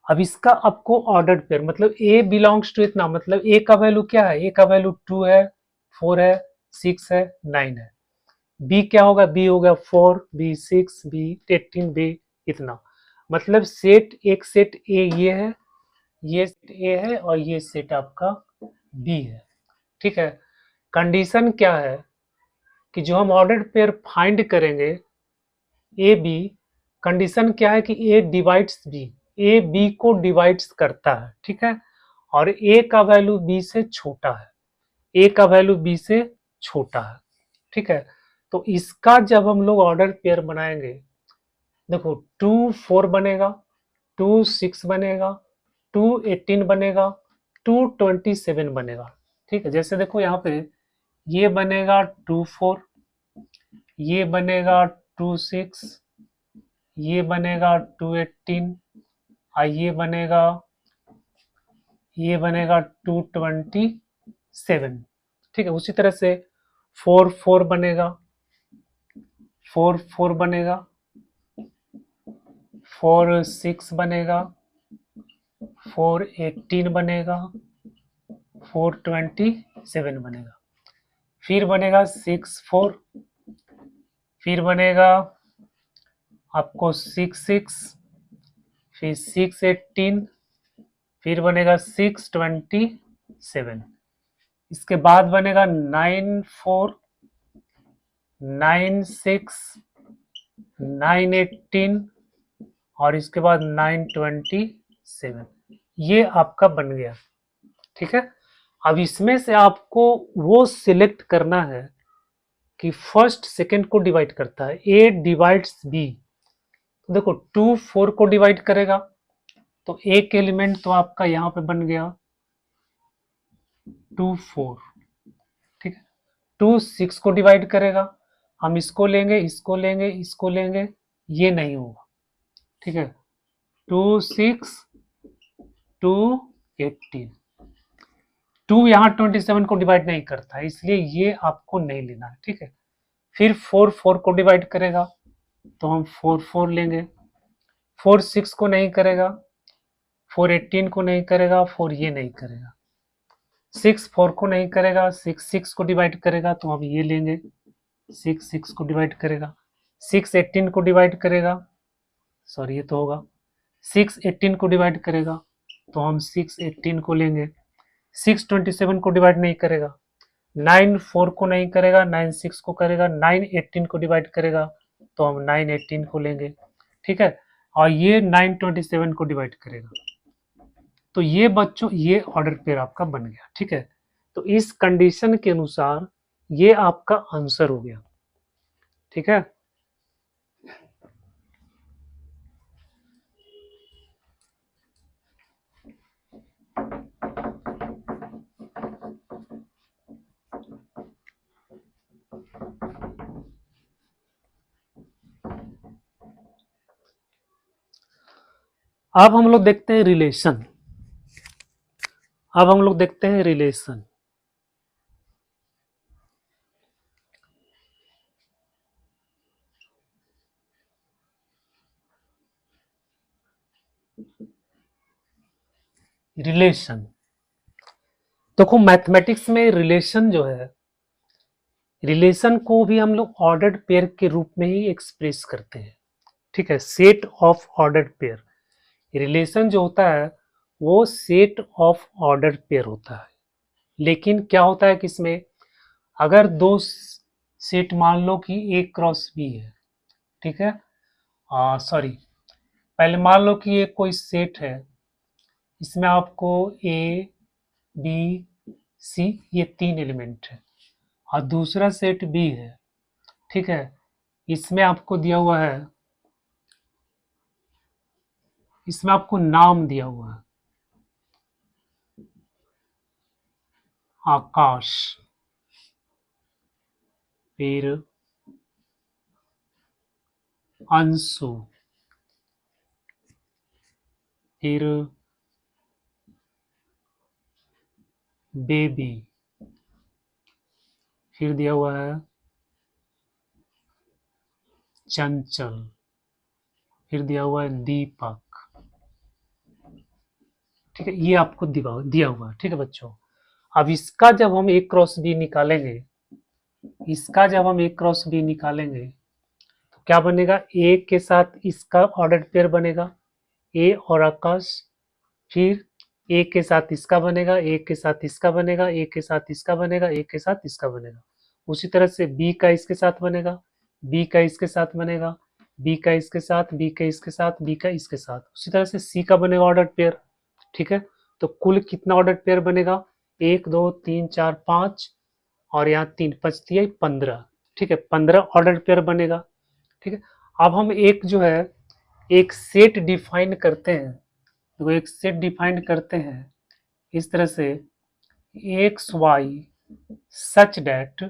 अब इसका आपको ऑर्डर्ड पेयर मतलब ए बिलोंग्स टू इतना, मतलब ए का वैल्यू क्या है, ए का वैल्यू 2 है, 4 है, 6 है, 9 है। बी क्या होगा, बी होगा 4, बी 6, बी 18, बी इतना। मतलब सेट एक सेट ए ये है, ये सेट ए है और ये सेट आपका बी है। ठीक है, कंडीशन क्या है कि जो हम ऑर्डर्ड पेयर फाइंड करेंगे ए बी, कंडीशन क्या है कि a divides b, a b को डिवाइड्स करता है, ठीक है, और ए का वैल्यू बी से छोटा है, ए का वैल्यू बी से छोटा है, ठीक है। तो इसका जब हम लोग ऑर्डर पेयर बनाएंगे, देखो 2 4 बनेगा, 2 6 बनेगा, 2 18 बनेगा, 2 27 बनेगा, ठीक है। जैसे देखो यहाँ पे ये बनेगा 2 4, ये बनेगा 2 6, ये बनेगा 2 18, और ये बनेगा 2 27, ठीक है। उसी तरह से 4 4 बनेगा, 4 4 बनेगा, 4 6 बनेगा, 4 18 बनेगा, 4 27 बनेगा। फिर बनेगा 6 4, फिर बनेगा आपको 6 6, फिर 6 18, फिर बनेगा 6 27, इसके बाद बनेगा 9 4, 9 6, 9 18, और इसके बाद 9 27। ये आपका बन गया, ठीक है। अब इसमें से आपको वो सिलेक्ट करना है कि फर्स्ट सेकंड को डिवाइड करता है, ए डिवाइड्स बी। तो देखो 2 4 को डिवाइड करेगा, तो एक एलिमेंट तो आपका यहां पे बन गया 2 4, ठीक है। 2 6 को डिवाइड करेगा, हम इसको लेंगे, इसको लेंगे, इसको लेंगे, ये नहीं होगा, ठीक है। 2 6, 2 18, 2 यहाँ 27 को डिवाइड नहीं करता है, इसलिए ये आपको नहीं लेना है, ठीक है। फिर 4 4 को डिवाइड करेगा, तो हम 4 4 लेंगे। 4 6 को नहीं करेगा, 4 18 को नहीं करेगा, 4 ये नहीं करेगा। 6 4 को नहीं करेगा, 6 6 को डिवाइड करेगा, तो हम ये लेंगे, 6 6 को डिवाइड करेगा। 6 18 को डिवाइड करेगा, सॉरी ये तो होगा, 6 18 को डिवाइड करेगा, तो हम 6 18 को लेंगे। 6 27 को डिवाइड नहीं करेगा, 9 4 को नहीं करेगा, 9 6 को करेगा, 9 18 को डिवाइड करेगा, तो हम 9 18 को लेंगे, ठीक है। और ये 9 27 को डिवाइड करेगा। तो ये बच्चों ये ऑर्डर पेयर आपका बन गया, ठीक है। तो इस कंडीशन के अनुसार ये आपका आंसर हो गया, ठीक है। अब हम लोग देखते हैं रिलेशन। अब हम लोग देखते हैं रिलेशन। रिलेशन देखो, मैथमेटिक्स में रिलेशन जो है, रिलेशन को भी हम लोग ऑर्डर्ड पेयर के रूप में ही एक्सप्रेस करते हैं, ठीक है। Set of ordered pair, relation जो होता है वो सेट ऑफ ऑर्डर्ड पेयर होता है। लेकिन क्या होता है कि इसमें अगर दो सेट मान लो कि ए क्रॉस बी है, ठीक है, सॉरी, पहले मान लो कि ये कोई सेट है, इसमें आपको ए बी सी ये 3 एलिमेंट है, और दूसरा सेट बी है, ठीक है, इसमें आपको दिया हुआ है, इसमें आपको नाम दिया हुआ है आकाश, फिर अंशु, फिर बेबी, फिर दिया हुआ है चंचल, फिर दिया हुआ है दीपक, ठीक है। ये आपको दिया हुआ है, ठीक है बच्चों। अब इसका जब हम ए क्रॉस बी निकालेंगे, इसका जब हम ए क्रॉस बी निकालेंगे, तो क्या बनेगा, ए के साथ इसका ऑर्डर पेयर बनेगा, ए और आकाश, फिर एक के साथ इसका बनेगा, एक के साथ इसका बनेगा, एक के साथ इसका बनेगा, एक के साथ इसका बनेगा। उसी तरह से बी का इसके साथ बनेगा, बी का इसके साथ बनेगा, बी का इसके साथ, बी का इसके साथ, बी का इसके साथ। उसी तरह से सी का बनेगा ऑर्डर पेयर। ठीक है, तो कुल कितना ऑर्डर पेयर बनेगा? 1 2 3 4 5 और यहाँ 3 बचती है 15। ठीक है, 15 ऑर्डर पेयर बनेगा। ठीक है, अब हम एक जो है एक सेट डिफाइन करते हैं। तो एक सेट डिफाइन करते हैं इस तरह से, x y such that,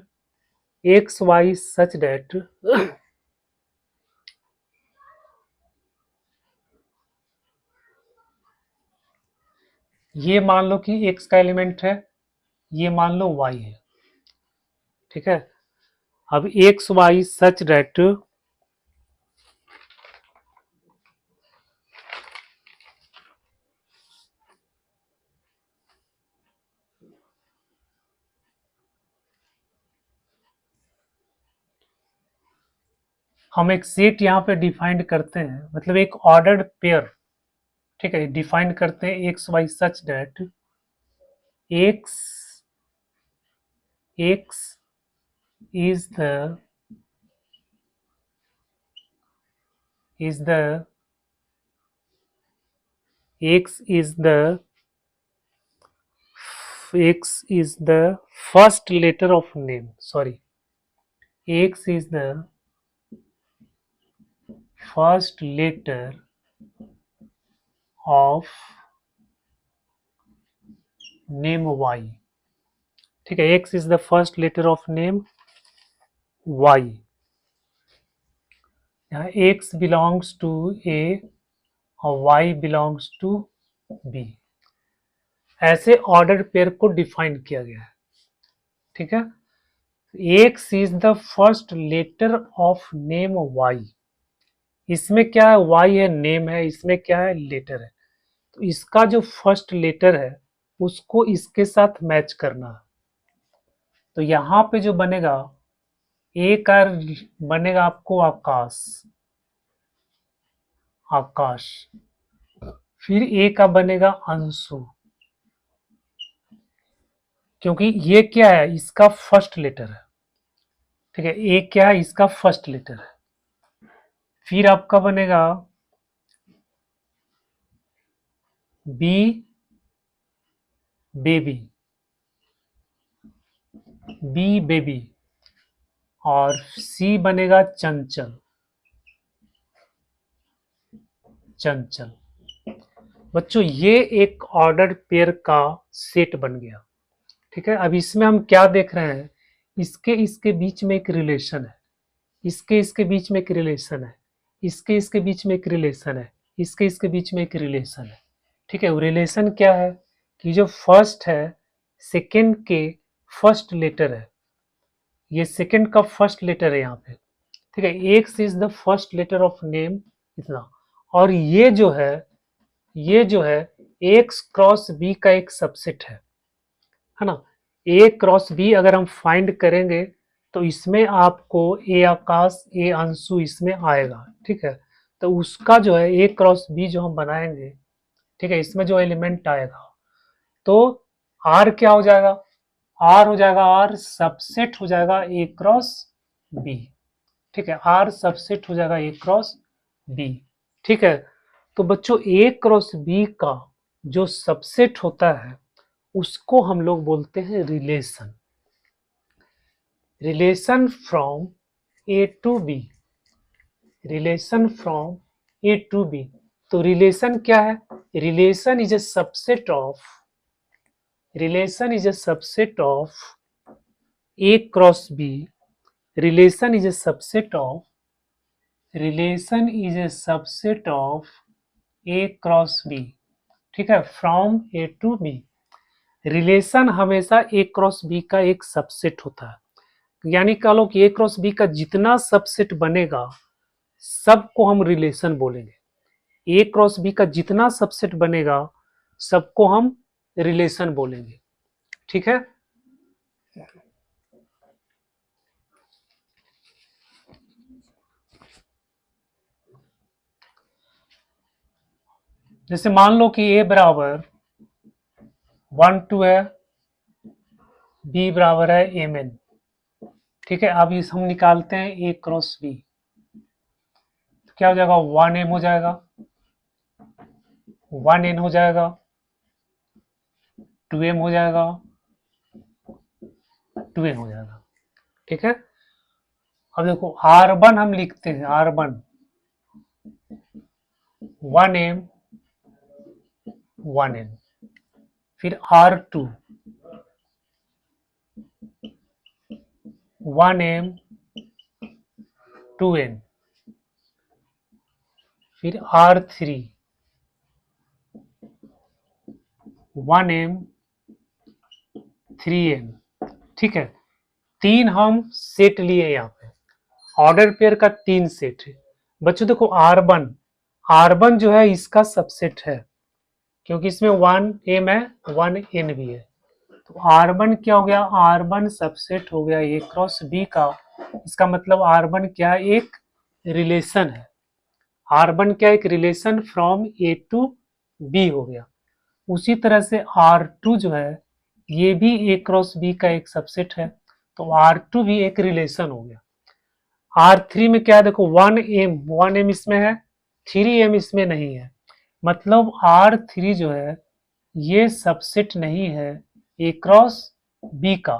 x y such date ये मान लो कि x का एलिमेंट है, ये मान लो y है। ठीक है, अब एक्स वाई सच डेट हम एक सेट यहाँ पे डिफाइंड करते हैं, मतलब एक ऑर्डर्ड पेयर। ठीक है, डिफाइन करते हैं x y such that x x is the x is the first letter of name. Sorry, x is the first letter of name y. ठीक है, x is the first letter of name y. यहाँ x belongs to a और y belongs to b। ऐसे order pair को define किया गया है। ठीक है, x is the first letter of name y। इसमें क्या है? y है, नेम है, इसमें क्या है? लेटर है। तो इसका जो फर्स्ट लेटर है उसको इसके साथ मैच करना है। तो यहां पे जो बनेगा ए का बनेगा आपको आकाश, आकाश। फिर ए का बनेगा अंशु, क्योंकि ये क्या है? इसका फर्स्ट लेटर है। ठीक है, ए क्या है? इसका फर्स्ट लेटर है। फिर आपका बनेगा बी बेबी, बी बेबी। और सी बनेगा चंचल, चंचल। बच्चों ये एक ऑर्डर पेयर का सेट बन गया। ठीक है, अब इसमें हम क्या देख रहे हैं? इसके इसके बीच में एक रिलेशन है, इसके इसके बीच में एक रिलेशन है, इसके इसके बीच में एक रिलेशन है, इसके इसके बीच में एक रिलेशन है। ठीक है, वो रिलेशन क्या है कि जो फर्स्ट है सेकंड के फर्स्ट लेटर है, ये सेकंड का फर्स्ट लेटर है यहाँ पे। ठीक है, x is the first letter of name, इतना। और ये जो है एक्स क्रॉस बी का एक सबसेट है ना। ए क्रॉस बी अगर हम फाइंड करेंगे तो इसमें आपको ए आकाश ए अंशु इसमें आएगा। ठीक है, तो उसका जो है ए क्रॉस बी जो हम बनाएंगे, ठीक है, इसमें जो एलिमेंट आएगा तो आर क्या हो जाएगा? आर हो जाएगा, आर सबसेट हो जाएगा ए क्रॉस बी। ठीक है, आर सबसेट हो जाएगा ए क्रॉस बी। ठीक है, तो बच्चों ए क्रॉस बी का जो सबसेट होता है उसको हम लोग बोलते हैं relation, relation from A to B, relation from A to b. तो रिलेशन क्या है? Relation is a subset of, relation is a subset of A cross b, relation is a subset of, relation is a subset of A cross b. ठीक है, from A to B. Relation हमेशा a cross B का एक subset होता है, यानी कह लो कि ए क्रॉस बी का जितना सबसेट बनेगा सबको हम रिलेशन बोलेंगे। ए क्रॉस बी का जितना सबसेट बनेगा सबको हम रिलेशन बोलेंगे। ठीक है, जैसे मान लो कि ए बराबर 1 2 है, बी बराबर है एम एन। ठीक है, अब इस हम निकालते हैं ए क्रॉस बी, तो क्या हो जाएगा, 1 एम हो जाएगा, 1 एन हो जाएगा, 2 एम हो जाएगा, 2 एन हो जाएगा। ठीक है, अब देखो R1 हम लिखते हैं, R1 1 एम 1 एन, फिर R2 1 एम 2 एन, फिर R3 1 एम 3 एन। ठीक है, तीन हम सेट लिए यहाँ पे, ऑर्डर पेयर का 3 सेट है। बच्चों देखो R1 जो है इसका सबसेट है, क्योंकि इसमें 1 एम है 1 एन भी है, तो R1 क्या हो गया, R1 सबसेट हो गया ए क्रॉस बी का। इसका मतलब R1 क्या है, एक रिलेशन है। R1 क्या, एक relation from A to b हो गया। उसी तरह से R2 जो है ये भी ए क्रॉस बी का एक सबसेट है, तो R2 भी एक रिलेशन हो गया। R3 में क्या है, देखो 1 एम इसमें है, 3 एम इसमें नहीं है, मतलब R3 जो है ये सबसेट नहीं है ए क्रॉस बी का,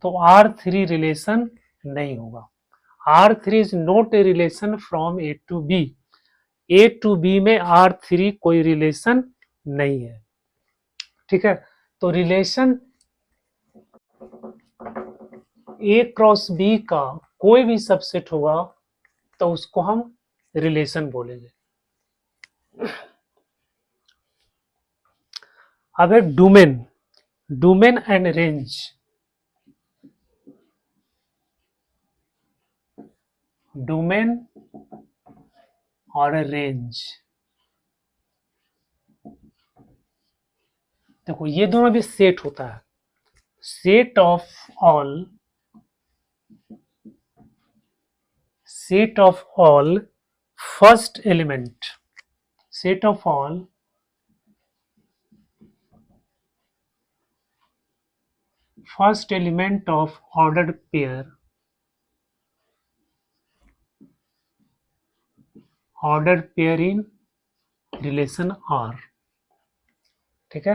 तो R3 रिलेशन नहीं होगा। R3 is not a relation from A to b, a to b में R3 कोई रिलेशन नहीं है। ठीक है, तो रिलेशन ए क्रॉस बी का कोई भी सबसेट होगा तो उसको हम रिलेशन बोलेंगे। अब है डोमेन एंड रेंज। डोमेन और रेंज, देखो ये दोनों भी सेट होता है, set of all first element, set of all first element of ordered pair, in relation R. ठीक है,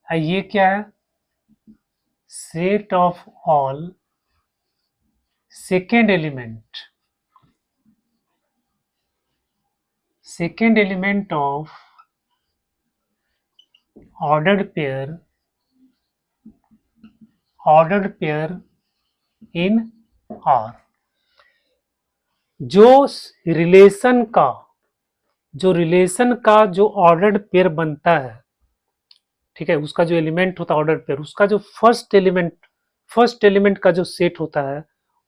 ये क्या है, set of all second element of ordered pair in R. जो रिलेशन का जो ऑर्डर्ड पेयर बनता है, ठीक है, उसका जो एलिमेंट होता है ऑर्डर पेयर, उसका जो फर्स्ट एलिमेंट का जो सेट होता है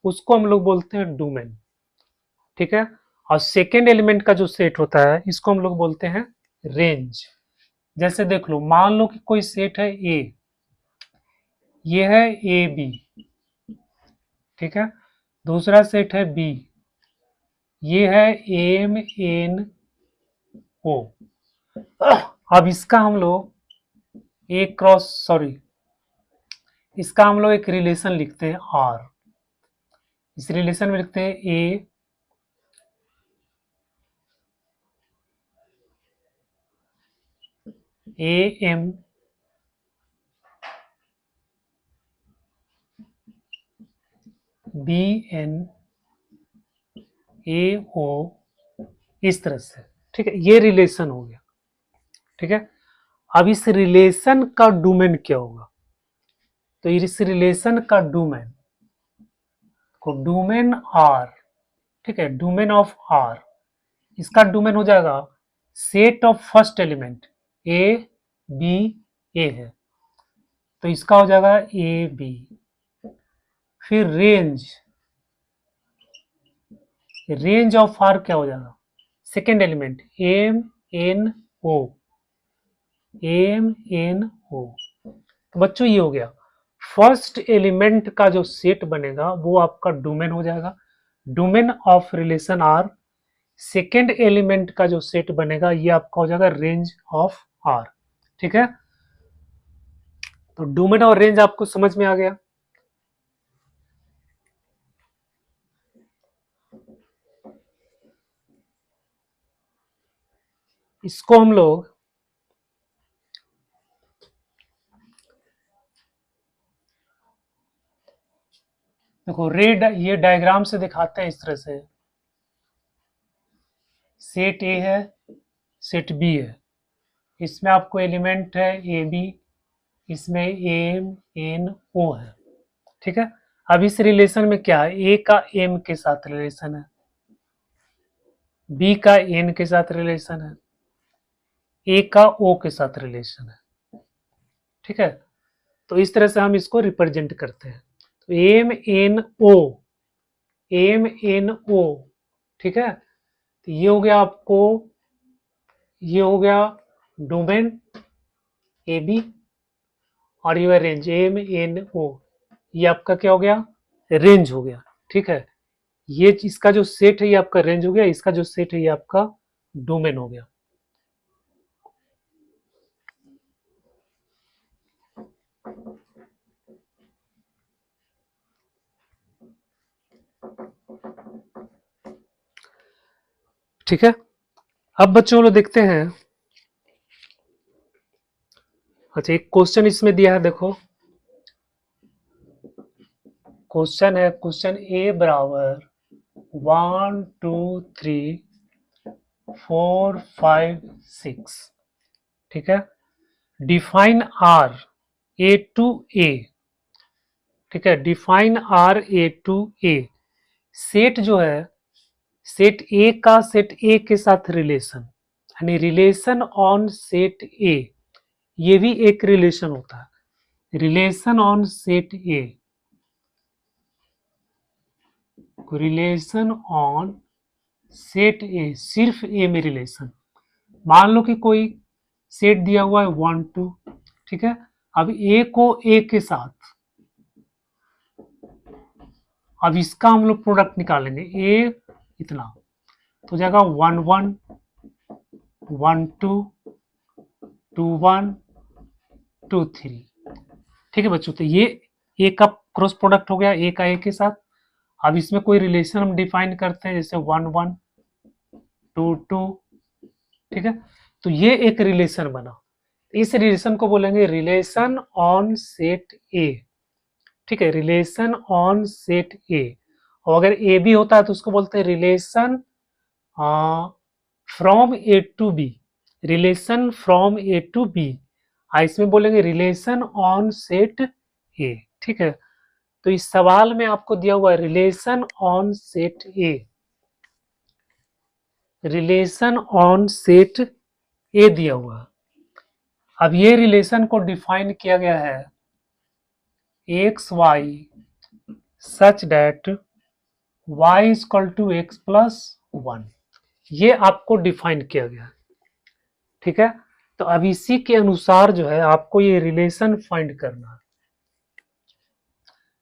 उसको हम लोग बोलते हैं डोमेन। ठीक है, और सेकेंड एलिमेंट का जो सेट होता है इसको हम लोग बोलते हैं रेंज। जैसे देख लो, मान लो कि कोई सेट है ए, ये है ए बी, ठीक है, दूसरा सेट है बी, ये है एम एन ओ। अब इसका हम लोग इसका हम लोग एक रिलेशन लिखते हैं आर। इस रिलेशन में लिखते हैं A M B N A O, इस तरह से। ठीक है, ये रिलेशन हो गया। ठीक है, अब इस रिलेशन का डोमेन क्या होगा, तो इस रिलेशन का डोमेन आर, ठीक है, डोमेन ऑफ आर, इसका डोमेन हो जाएगा set of first element A B A है, तो इसका हो जाएगा ए बी, फिर रेंज ऑफ आर क्या हो जाएगा, second element M N O, तो बच्चों ये हो गया, फर्स्ट एलिमेंट का जो सेट बनेगा वो आपका डोमेन हो जाएगा, domain of relation R. Second element का जो सेट बनेगा ये आपका हो जाएगा रेंज ऑफ आर। ठीक है, तो डोमेन और रेंज आपको समझ में आ गया। इसको हम लोग देखो रेड ये डायग्राम से दिखाते हैं इस तरह से। सेट ए है, सेट बी है, इसमें आपको एलिमेंट है ए बी, इसमें एम एन ओ है, ठीक है। अब इस रिलेशन में क्या है, ए का एम के साथ रिलेशन है, बी का एन के साथ रिलेशन है, ए का ओ के साथ रिलेशन है, ठीक है। तो इस तरह से हम इसको रिप्रेजेंट करते हैं। तो M N O, M N O, ठीक है। तो ये हो गया आपको, ये हो गया डोमेन ए बी, और ये रेंज एम एन ओ, ये आपका क्या हो गया, रेंज हो गया, ठीक है। ये इसका जो सेट है ये आपका रेंज हो गया, इसका जो सेट है ये आपका डोमेन हो गया। ठीक है। अब बच्चों लोग देखते हैं, अच्छा एक क्वेश्चन इसमें दिया है, देखो क्वेश्चन है, क्वेश्चन ए बराबर 1 2 3 4 5 6, ठीक है। Define R A to A, ठीक है, define R A to A. Set जो है, सेट ए का सेट ए के साथ रिलेशन, यानी रिलेशन ऑन सेट ए, ये भी एक रिलेशन होता है, relation on set A, relation on set ए, सिर्फ ए में रिलेशन। मान लो कि कोई सेट दिया हुआ है 1 2, ठीक है। अब ए को ए के साथ, अब इसका हम लोग प्रोडक्ट निकालेंगे, ए इतना तो जाएगा 1 1 1 2 2 1 2 3, ठीक है बच्चों। तो ये ए का क्रॉस प्रोडक्ट हो गया ए का ए के साथ। अब इसमें कोई रिलेशन हम डिफाइन करते हैं, जैसे 1 1 2 2, ठीक है। तो ये एक रिलेशन बना, इस रिलेशन को बोलेंगे रिलेशन ऑन सेट ए, ठीक है, रिलेशन ऑन सेट ए। और अगर ए बी होता है तो उसको बोलते हैं relation from A to B, relation from A to B. इसमें बोलेंगे रिलेशन ऑन सेट ए, ठीक है। तो इस सवाल में आपको दिया हुआ है relation on set A, relation on set ए दिया हुआ है। अब ये रिलेशन को डिफाइन किया गया है x y such that y is equal to x plus 1, ये आपको डिफाइन किया गया है, ठीक है। तो अब इसी के अनुसार जो है आपको ये रिलेशन फाइंड करना है,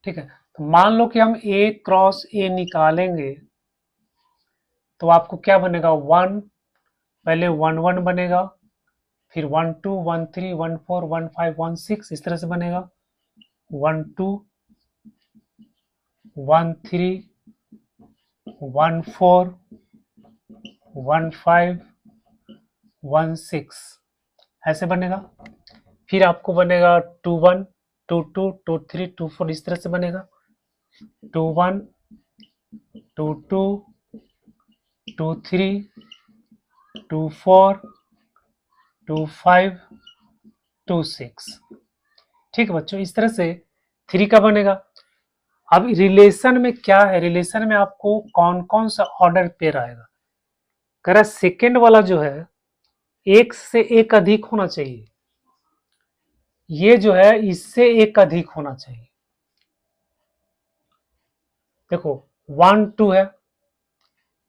ठीक है। तो मान लो कि हम ए क्रॉस ए निकालेंगे, तो आपको क्या बनेगा, 1, पहले 1 1 बनेगा, फिर 1 2 1 3 1 4 1 5 1 6, इस तरह से बनेगा, 1 2 1 3 1 4 1 5 1 6, ऐसे बनेगा। फिर आपको बनेगा 2 1 2 2 2 3 2 4, इस तरह से बनेगा, 2 1 2 2 2 3 2 4 2 5 2 6, ठीक है बच्चों। इस तरह से 3 का बनेगा। अब रिलेशन में क्या है, रिलेशन में आपको कौन कौन सा ऑर्डर पेयर आएगा, कह रहा सेकेंड वाला जो है एक से एक अधिक होना चाहिए, ये जो है इससे एक अधिक होना चाहिए। देखो 1 2 है,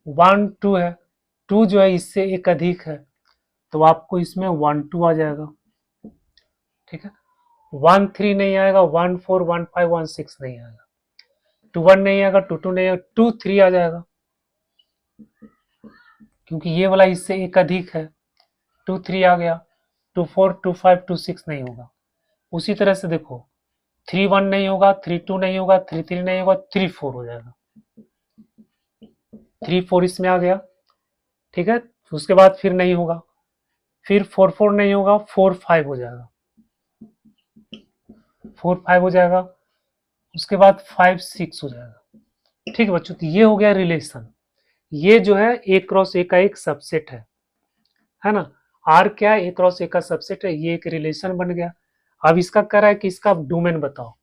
1 2 है, 2 जो है इससे एक अधिक है, तो आपको इसमें 1 2 आ जाएगा, ठीक है। 1 3 नहीं आएगा, 1 4 1 5 1 6 नहीं आएगा, 2 1 नहीं आएगा, 2 2 नहीं आएगा, 2 3 आ जाएगा, क्योंकि ये वाला इससे एक अधिक है, 2 3 आ गया, 2 4 2 5 2 6 नहीं होगा। उसी तरह से देखो 3 1 नहीं होगा, 3 2 नहीं होगा, 3 3 नहीं होगा, 3 4 हो जाएगा। 3 4 इसमें आ गया, ठीक है। उसके बाद फिर नहीं होगा, फिर 4 4 नहीं होगा, 4 5 हो जाएगा, 4 5 हो जाएगा। उसके बाद 5 6 हो जाएगा। ठीक है बच्चों, तो ये हो गया रिलेशन। ये जो है ए क्रॉस ए का एक सबसेट है ना। आर क्या है, ए क्रॉस ए का सबसेट है, ये एक रिलेशन बन गया। अब इसका कह रहा है कि इसका डोमेन बताओ,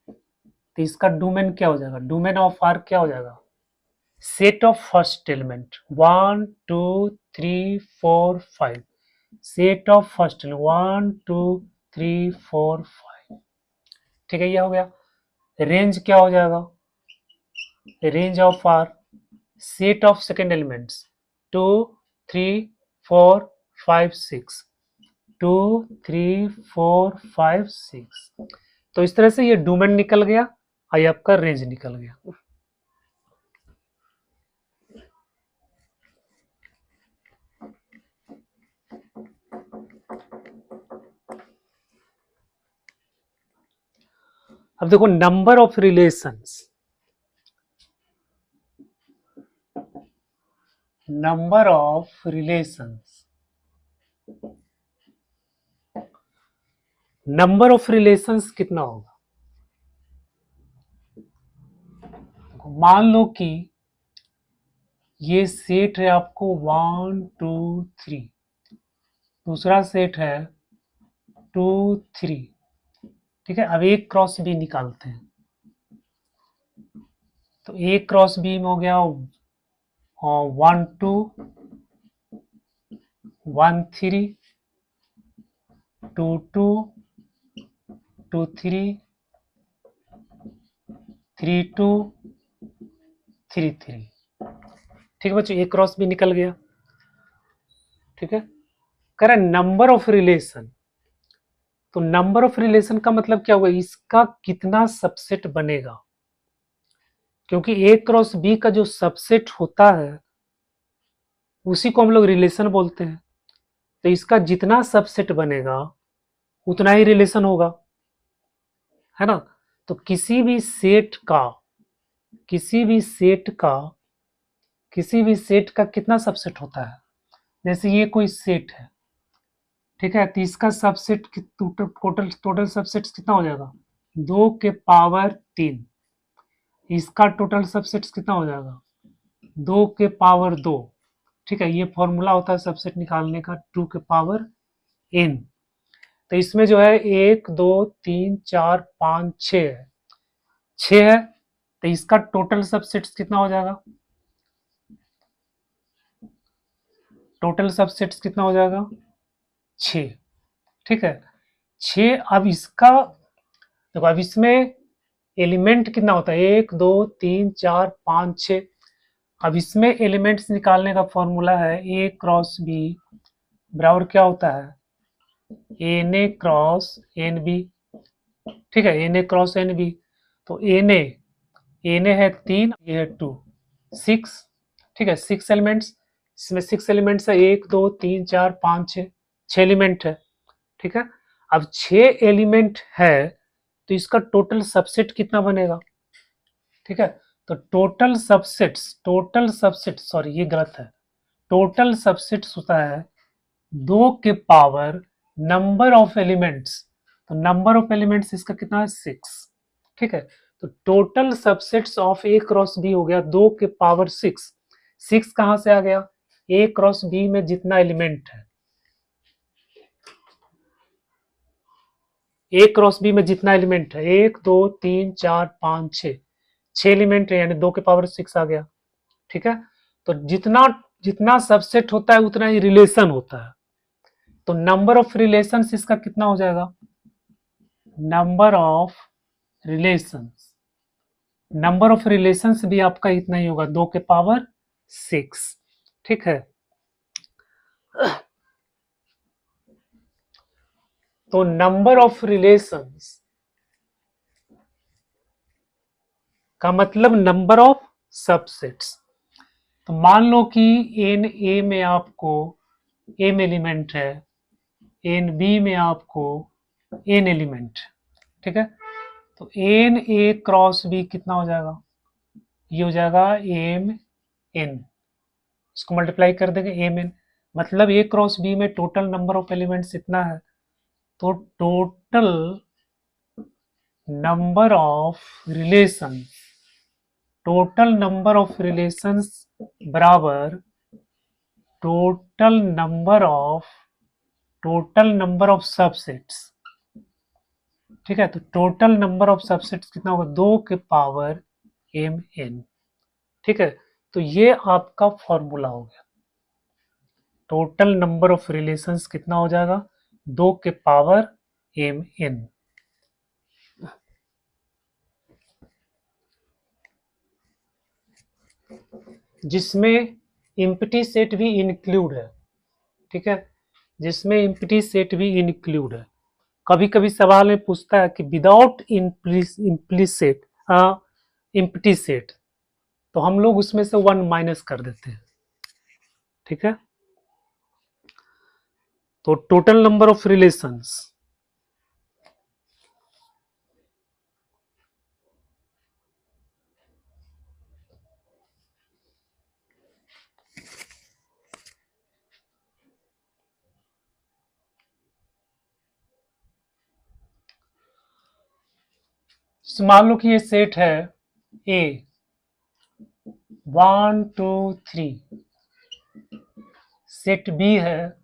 तो इसका डोमेन क्या हो जाएगा, डोमेन ऑफ आर क्या हो जाएगा, set of first element 1 2 3 4 5, set of first 1 2 3 4 5। ठीक है, ये हो गया। रेंज क्या हो जाएगा, range of R set of second elements 2 3 4 5 6, 2 3 4 5 6। तो इस तरह से ये डोमेन निकल गया और ये आपका रेंज निकल गया। अब देखो number of relations, number of relations, number of relations कितना होगा। मान लो कि ये सेट है आपको 1 2 3, दूसरा सेट है 2 3। ठीक है, अब एक क्रॉस बी निकालते हैं, तो ए क्रॉस बी में हो गया 1 2 1 3 2 2 2 3 3 2 3 3। ठीक है बच्चों, ए क्रॉस बी निकल गया। ठीक है, कह रहा है नंबर ऑफ रिलेशन, तो नंबर ऑफ रिलेशन का मतलब क्या हुआ, इसका कितना सबसेट बनेगा, क्योंकि ए क्रॉस बी का जो सबसेट होता है उसी को हम लोग रिलेशन बोलते हैं। तो इसका जितना सबसेट बनेगा उतना ही रिलेशन होगा, है ना। तो किसी भी सेट का, किसी भी सेट का, किसी भी सेट का कितना सबसेट होता है, जैसे ये कोई सेट है, ठीक है, तो इसका सबसेट टोटल टोटल सबसेट कितना हो जाएगा, 2 के पावर 3। इसका टोटल सबसेट कितना हो जाएगा, 2 के पावर 2। ठीक है, ये फॉर्मूला होता है सबसेट निकालने का, 2 के पावर n। तो इसमें जो है 1 2 3 4 5 6 है, 6 है, तो इसका टोटल सबसेट कितना हो जाएगा, टोटल सबसेट कितना हो जाएगा 6। ठीक है, 6। अब इसका देखो, अब इसमें एलिमेंट कितना होता है, 1 2 3 4 5 6। अब इसमें एलिमेंट्स निकालने का फॉर्मूला है ए क्रॉस बी बराबर क्या होता है, n A cross n B. ठीक है, n A cross n B, तो एन ए है 3, ये है 2, 6। ठीक है, 6 एलिमेंट्स, इसमें 6 एलिमेंट्स है, 1 2 3 4 5 6, 6 एलिमेंट है। ठीक है, अब 6 एलिमेंट है तो इसका टोटल सबसेट कितना बनेगा। ठीक है, तो टोटल सबसेट सॉरी ये गलत है, टोटल सबसेट्स होता है 2 के पावर नंबर ऑफ एलिमेंट्स, तो नंबर ऑफ एलिमेंट्स इसका कितना है 6। ठीक है, तो total subsets of A cross B हो गया 2 के पावर 6। 6 कहां से आ गया, ए क्रॉस बी में जितना एलिमेंट है, ए क्रॉस बी में जितना एलिमेंट है 1 2 3 4 5 6, 6 एलिमेंट है, यानी 2 के पावर 6 आ गया। ठीक है, तो जितना जितना सबसेट होता है उतना ही रिलेशन होता है, तो नंबर ऑफ रिलेशंस इसका कितना हो जाएगा, number of relations, number of relations भी आपका इतना ही होगा 2 के पावर 6। ठीक है, तो नंबर ऑफ रिलेशंस का मतलब नंबर ऑफ सबसेट्स। तो मान लो कि एन ए में आपको एम एलिमेंट है, एन बी में आपको n एलिमेंट, ठीक है। तो एन ए क्रॉस बी कितना हो जाएगा, ये हो जाएगा एम एन, इसको मल्टीप्लाई कर देंगे एम एन, मतलब ए क्रॉस बी में टोटल नंबर ऑफ एलिमेंट्स इतना है, तो total number of relation, total number of relations बराबर टोटल नंबर ऑफ सबसेट्स, ठीक है। तो टोटल नंबर ऑफ सबसेट्स कितना होगा, 2 के पावर एम एन, ठीक है। तो ये आपका फॉर्मूला हो गया, टोटल नंबर ऑफ रिलेशंस कितना हो जाएगा, 2 के पावर एम एन। जिसमें एम्प्टी सेट भी इंक्लूड है, ठीक है, जिसमें एम्प्टी सेट भी इंक्लूड है। कभी कभी सवाल में पूछता है कि विदाउट इम्प्लीसेट एम्प्टी सेट, तो हम लोग उसमें से 1 माइनस कर देते हैं, ठीक है। तो टोटल नंबर ऑफ रिलेशंस, मान लो कि ये सेट है ए 1 2 3, सेट बी है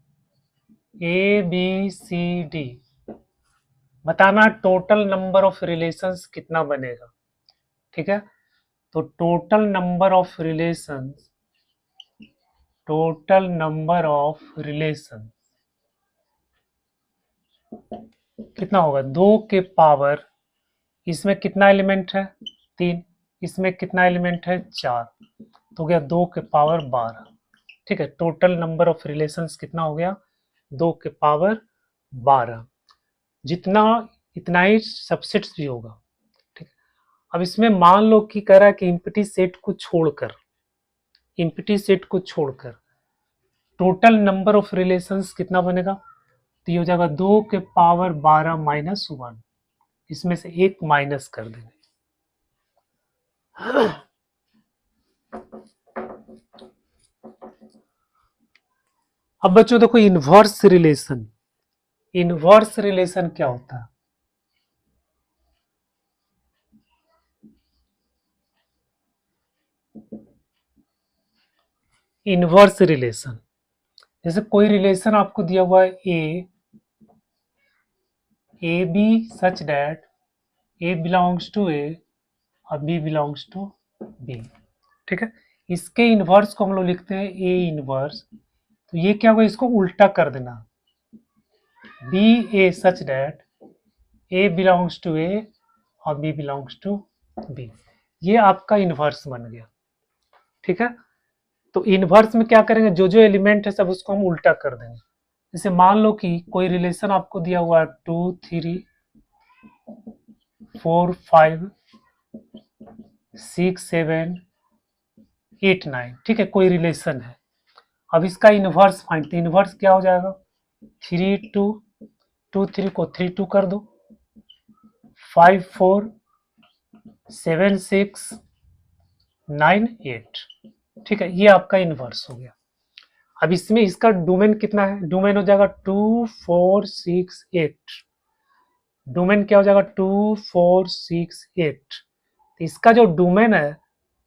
ए बी सी डी, बताना टोटल नंबर ऑफ रिलेशंस कितना बनेगा, ठीक है। तो टोटल नंबर ऑफ रिलेशन कितना होगा, 2 के पावर, इसमें कितना एलिमेंट है 3, इसमें कितना एलिमेंट है 4, तो हो गया 2 के पावर 12, ठीक है। टोटल नंबर ऑफ रिलेशंस कितना हो गया, 2 के पावर 12, जितना इतना ही सबसेट्स भी होगा, ठीक है। अब इसमें मान लो कि कह रहा है कि इम्प्टी सेट को छोड़कर टोटल नंबर ऑफ रिलेशंस कितना बनेगा, तो ये हो जाएगा 2 के पावर 12 माइनस 1, इसमें से एक माइनस कर देंगे। अब बच्चों देखो इनवर्स रिलेशन क्या होता है, इनवर्स रिलेशन, जैसे कोई रिलेशन आपको दिया हुआ है A B such that A belongs to A और बी बिलोंग्स टू बी, ठीक है। इसके इनवर्स को हम लोग लिखते हैं ए इनवर्स, तो ये क्या होगा, इसको उल्टा कर देना, B A such that A belongs to A और बी बिलोंग्स टू बी, ये आपका इनवर्स बन गया, ठीक है। तो इनवर्स में क्या करेंगे, जो जो एलिमेंट है सब उसको हम उल्टा कर देंगे। जैसे मान लो कि कोई रिलेशन आपको दिया हुआ है 2 3 4 5 6 7 8 9, ठीक है, कोई रिलेशन है। अब इसका इनवर्स फाइंड, तो इनवर्स क्या हो जाएगा, 3 2 2 3 को 3 2 कर दो, 5 4 7 6 9 8, ठीक है, ये आपका इनवर्स हो गया। अब इसमें इसका डोमेन कितना है, डोमेन हो जाएगा 2 4 6 8, डोमेन क्या हो जाएगा 2 4 6 8, तो इसका जो डोमेन है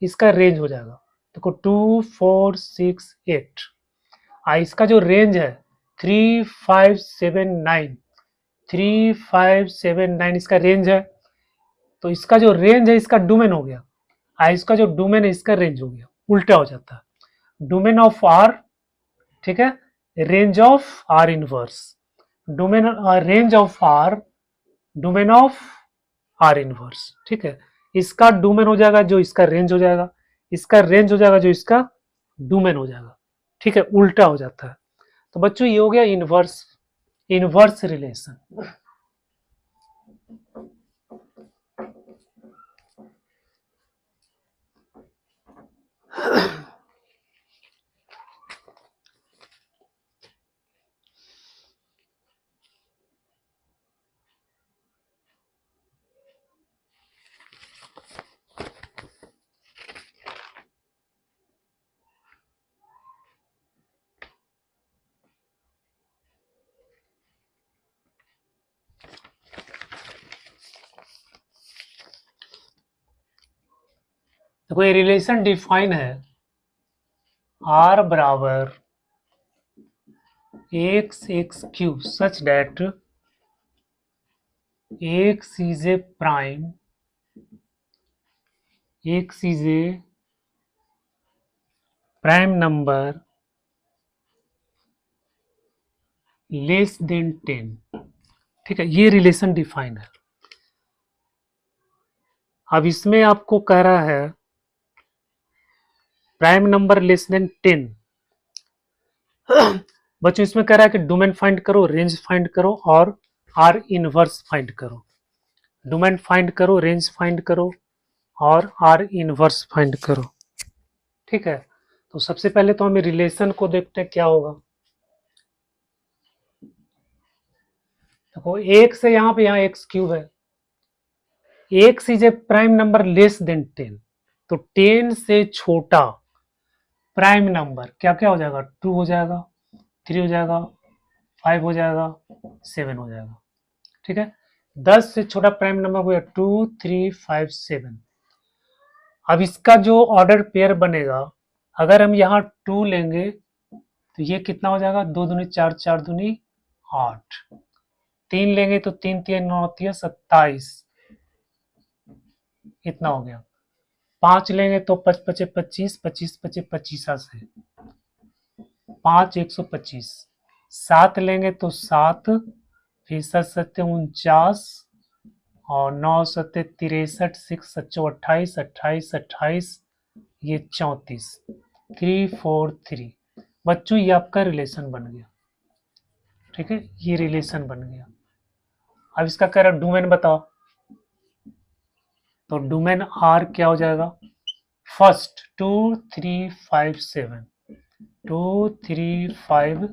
इसका रेंज हो जाएगा, देखो 2 4 6 8, इसका जो रेंज है 3 5 7 9, 3 5 7 9 इसका रेंज है, तो इसका जो रेंज है इसका डोमेन हो गया, इसका जो डोमेन है इसका रेंज हो गया, उल्टा हो जाता है, डोमेन ऑफ आर, ठीक है, range of R inverse, domain range of R, domain of R inverse, ठीक है। इसका डोमेन हो जाएगा जो इसका रेंज हो जाएगा, इसका रेंज हो जाएगा जो इसका डोमेन हो जाएगा, ठीक है, उल्टा हो जाता है। तो बच्चों ये हो गया इनवर्स रिलेशन। देखो ये रिलेशन डिफाइन है r बराबर x cube such that x is a prime, x is a prime number less than 10। ठीक है, ये रिलेशन डिफाइन है। अब इसमें आपको कह रहा है प्राइम नंबर लेस देन 10। बच्चों इसमें कह रहा है कि डोमेन फाइंड करो, रेंज फाइंड करो और आर इनवर्स फाइंड करो। डोमेन फाइंड करो, रेंज फाइंड करो और आर इनवर्स फाइंड करो। ठीक है, तो सबसे पहले तो हमें रिलेशन को देखते हैं क्या होगा। देखो एक से यहाँ पे यहाँ एक्स क्यूब है, x is a prime number less than 10, तो 10 से छोटा प्राइम नंबर क्या क्या हो जाएगा, 2 हो जाएगा, 3 हो जाएगा, 5 हो जाएगा, 7 हो जाएगा। ठीक है, 10 से छोटा प्राइम नंबर हो गया 2, 3, 5, 7। अब इसका जो ऑर्डर पेयर बनेगा, अगर हम यहाँ 2 लेंगे तो ये कितना हो जाएगा, 2 दूनी 4, 4 दूनी 8। 3 लेंगे तो 3 3 9 होती है 27, इतना हो गया। 5 लेंगे तो 5 5 25, 25 5 25 से 5 125। 7 लेंगे तो 7, फिर 7 7 49 और 9 7 63, 6 7 28, 28 28, ये 34, 3 4 3। बच्चों ये आपका रिलेशन बन गया। ठीक है, ये रिलेशन बन गया। अब इसका कह रहा डोमेन बताओ, तो डोमेन आर क्या हो जाएगा, फर्स्ट 2 3 5 7, 2 3 5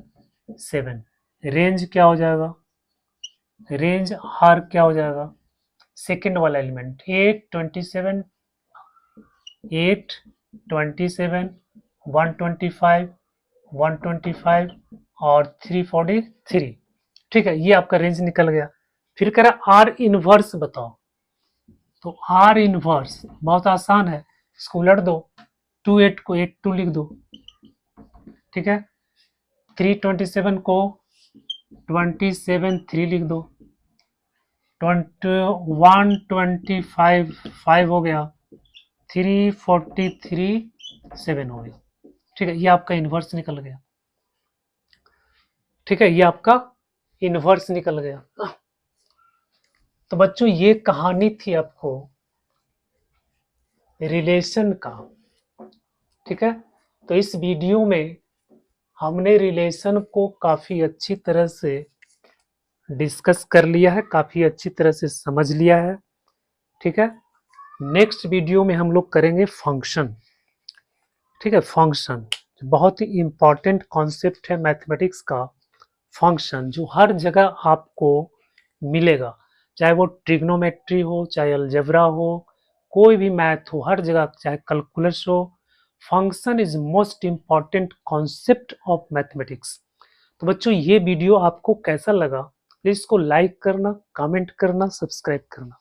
7। रेंज क्या हो जाएगा, रेंज आर क्या हो जाएगा, सेकेंड वाला एलिमेंट 8 27, 8 27, 125, 125 और 343। ठीक है, ये आपका रेंज निकल गया। फिर कह रहा आर इनवर्स बताओ, तो आर इनवर्स बहुत आसान है, इसको उलट दो, 2 8 को 8 2 लिख दो। ठीक है, 327 को 27 3 लिख दो, 125 5 हो गया, 343 7 हो गया। ठीक है, ये आपका इनवर्स निकल गया। ठीक है, ये आपका इनवर्स निकल गया। तो बच्चों ये कहानी थी आपको रिलेशन का। ठीक है, तो इस वीडियो में हमने रिलेशन को काफी अच्छी तरह से डिस्कस कर लिया है, काफी अच्छी तरह से समझ लिया है। ठीक है, नेक्स्ट वीडियो में हम लोग करेंगे फंक्शन। ठीक है, फंक्शन बहुत ही इंपॉर्टेंट कॉन्सेप्ट है मैथमेटिक्स का, फंक्शन जो हर जगह आपको मिलेगा, चाहे वो ट्रिग्नोमेट्री हो, चाहे अलजेब्रा हो, कोई भी मैथ हो, हर जगह, चाहे कैलकुलस हो, function is most important concept of mathematics. तो बच्चों ये वीडियो आपको कैसा लगा, प्लीज इसको लाइक करना, कमेंट करना, सब्सक्राइब करना।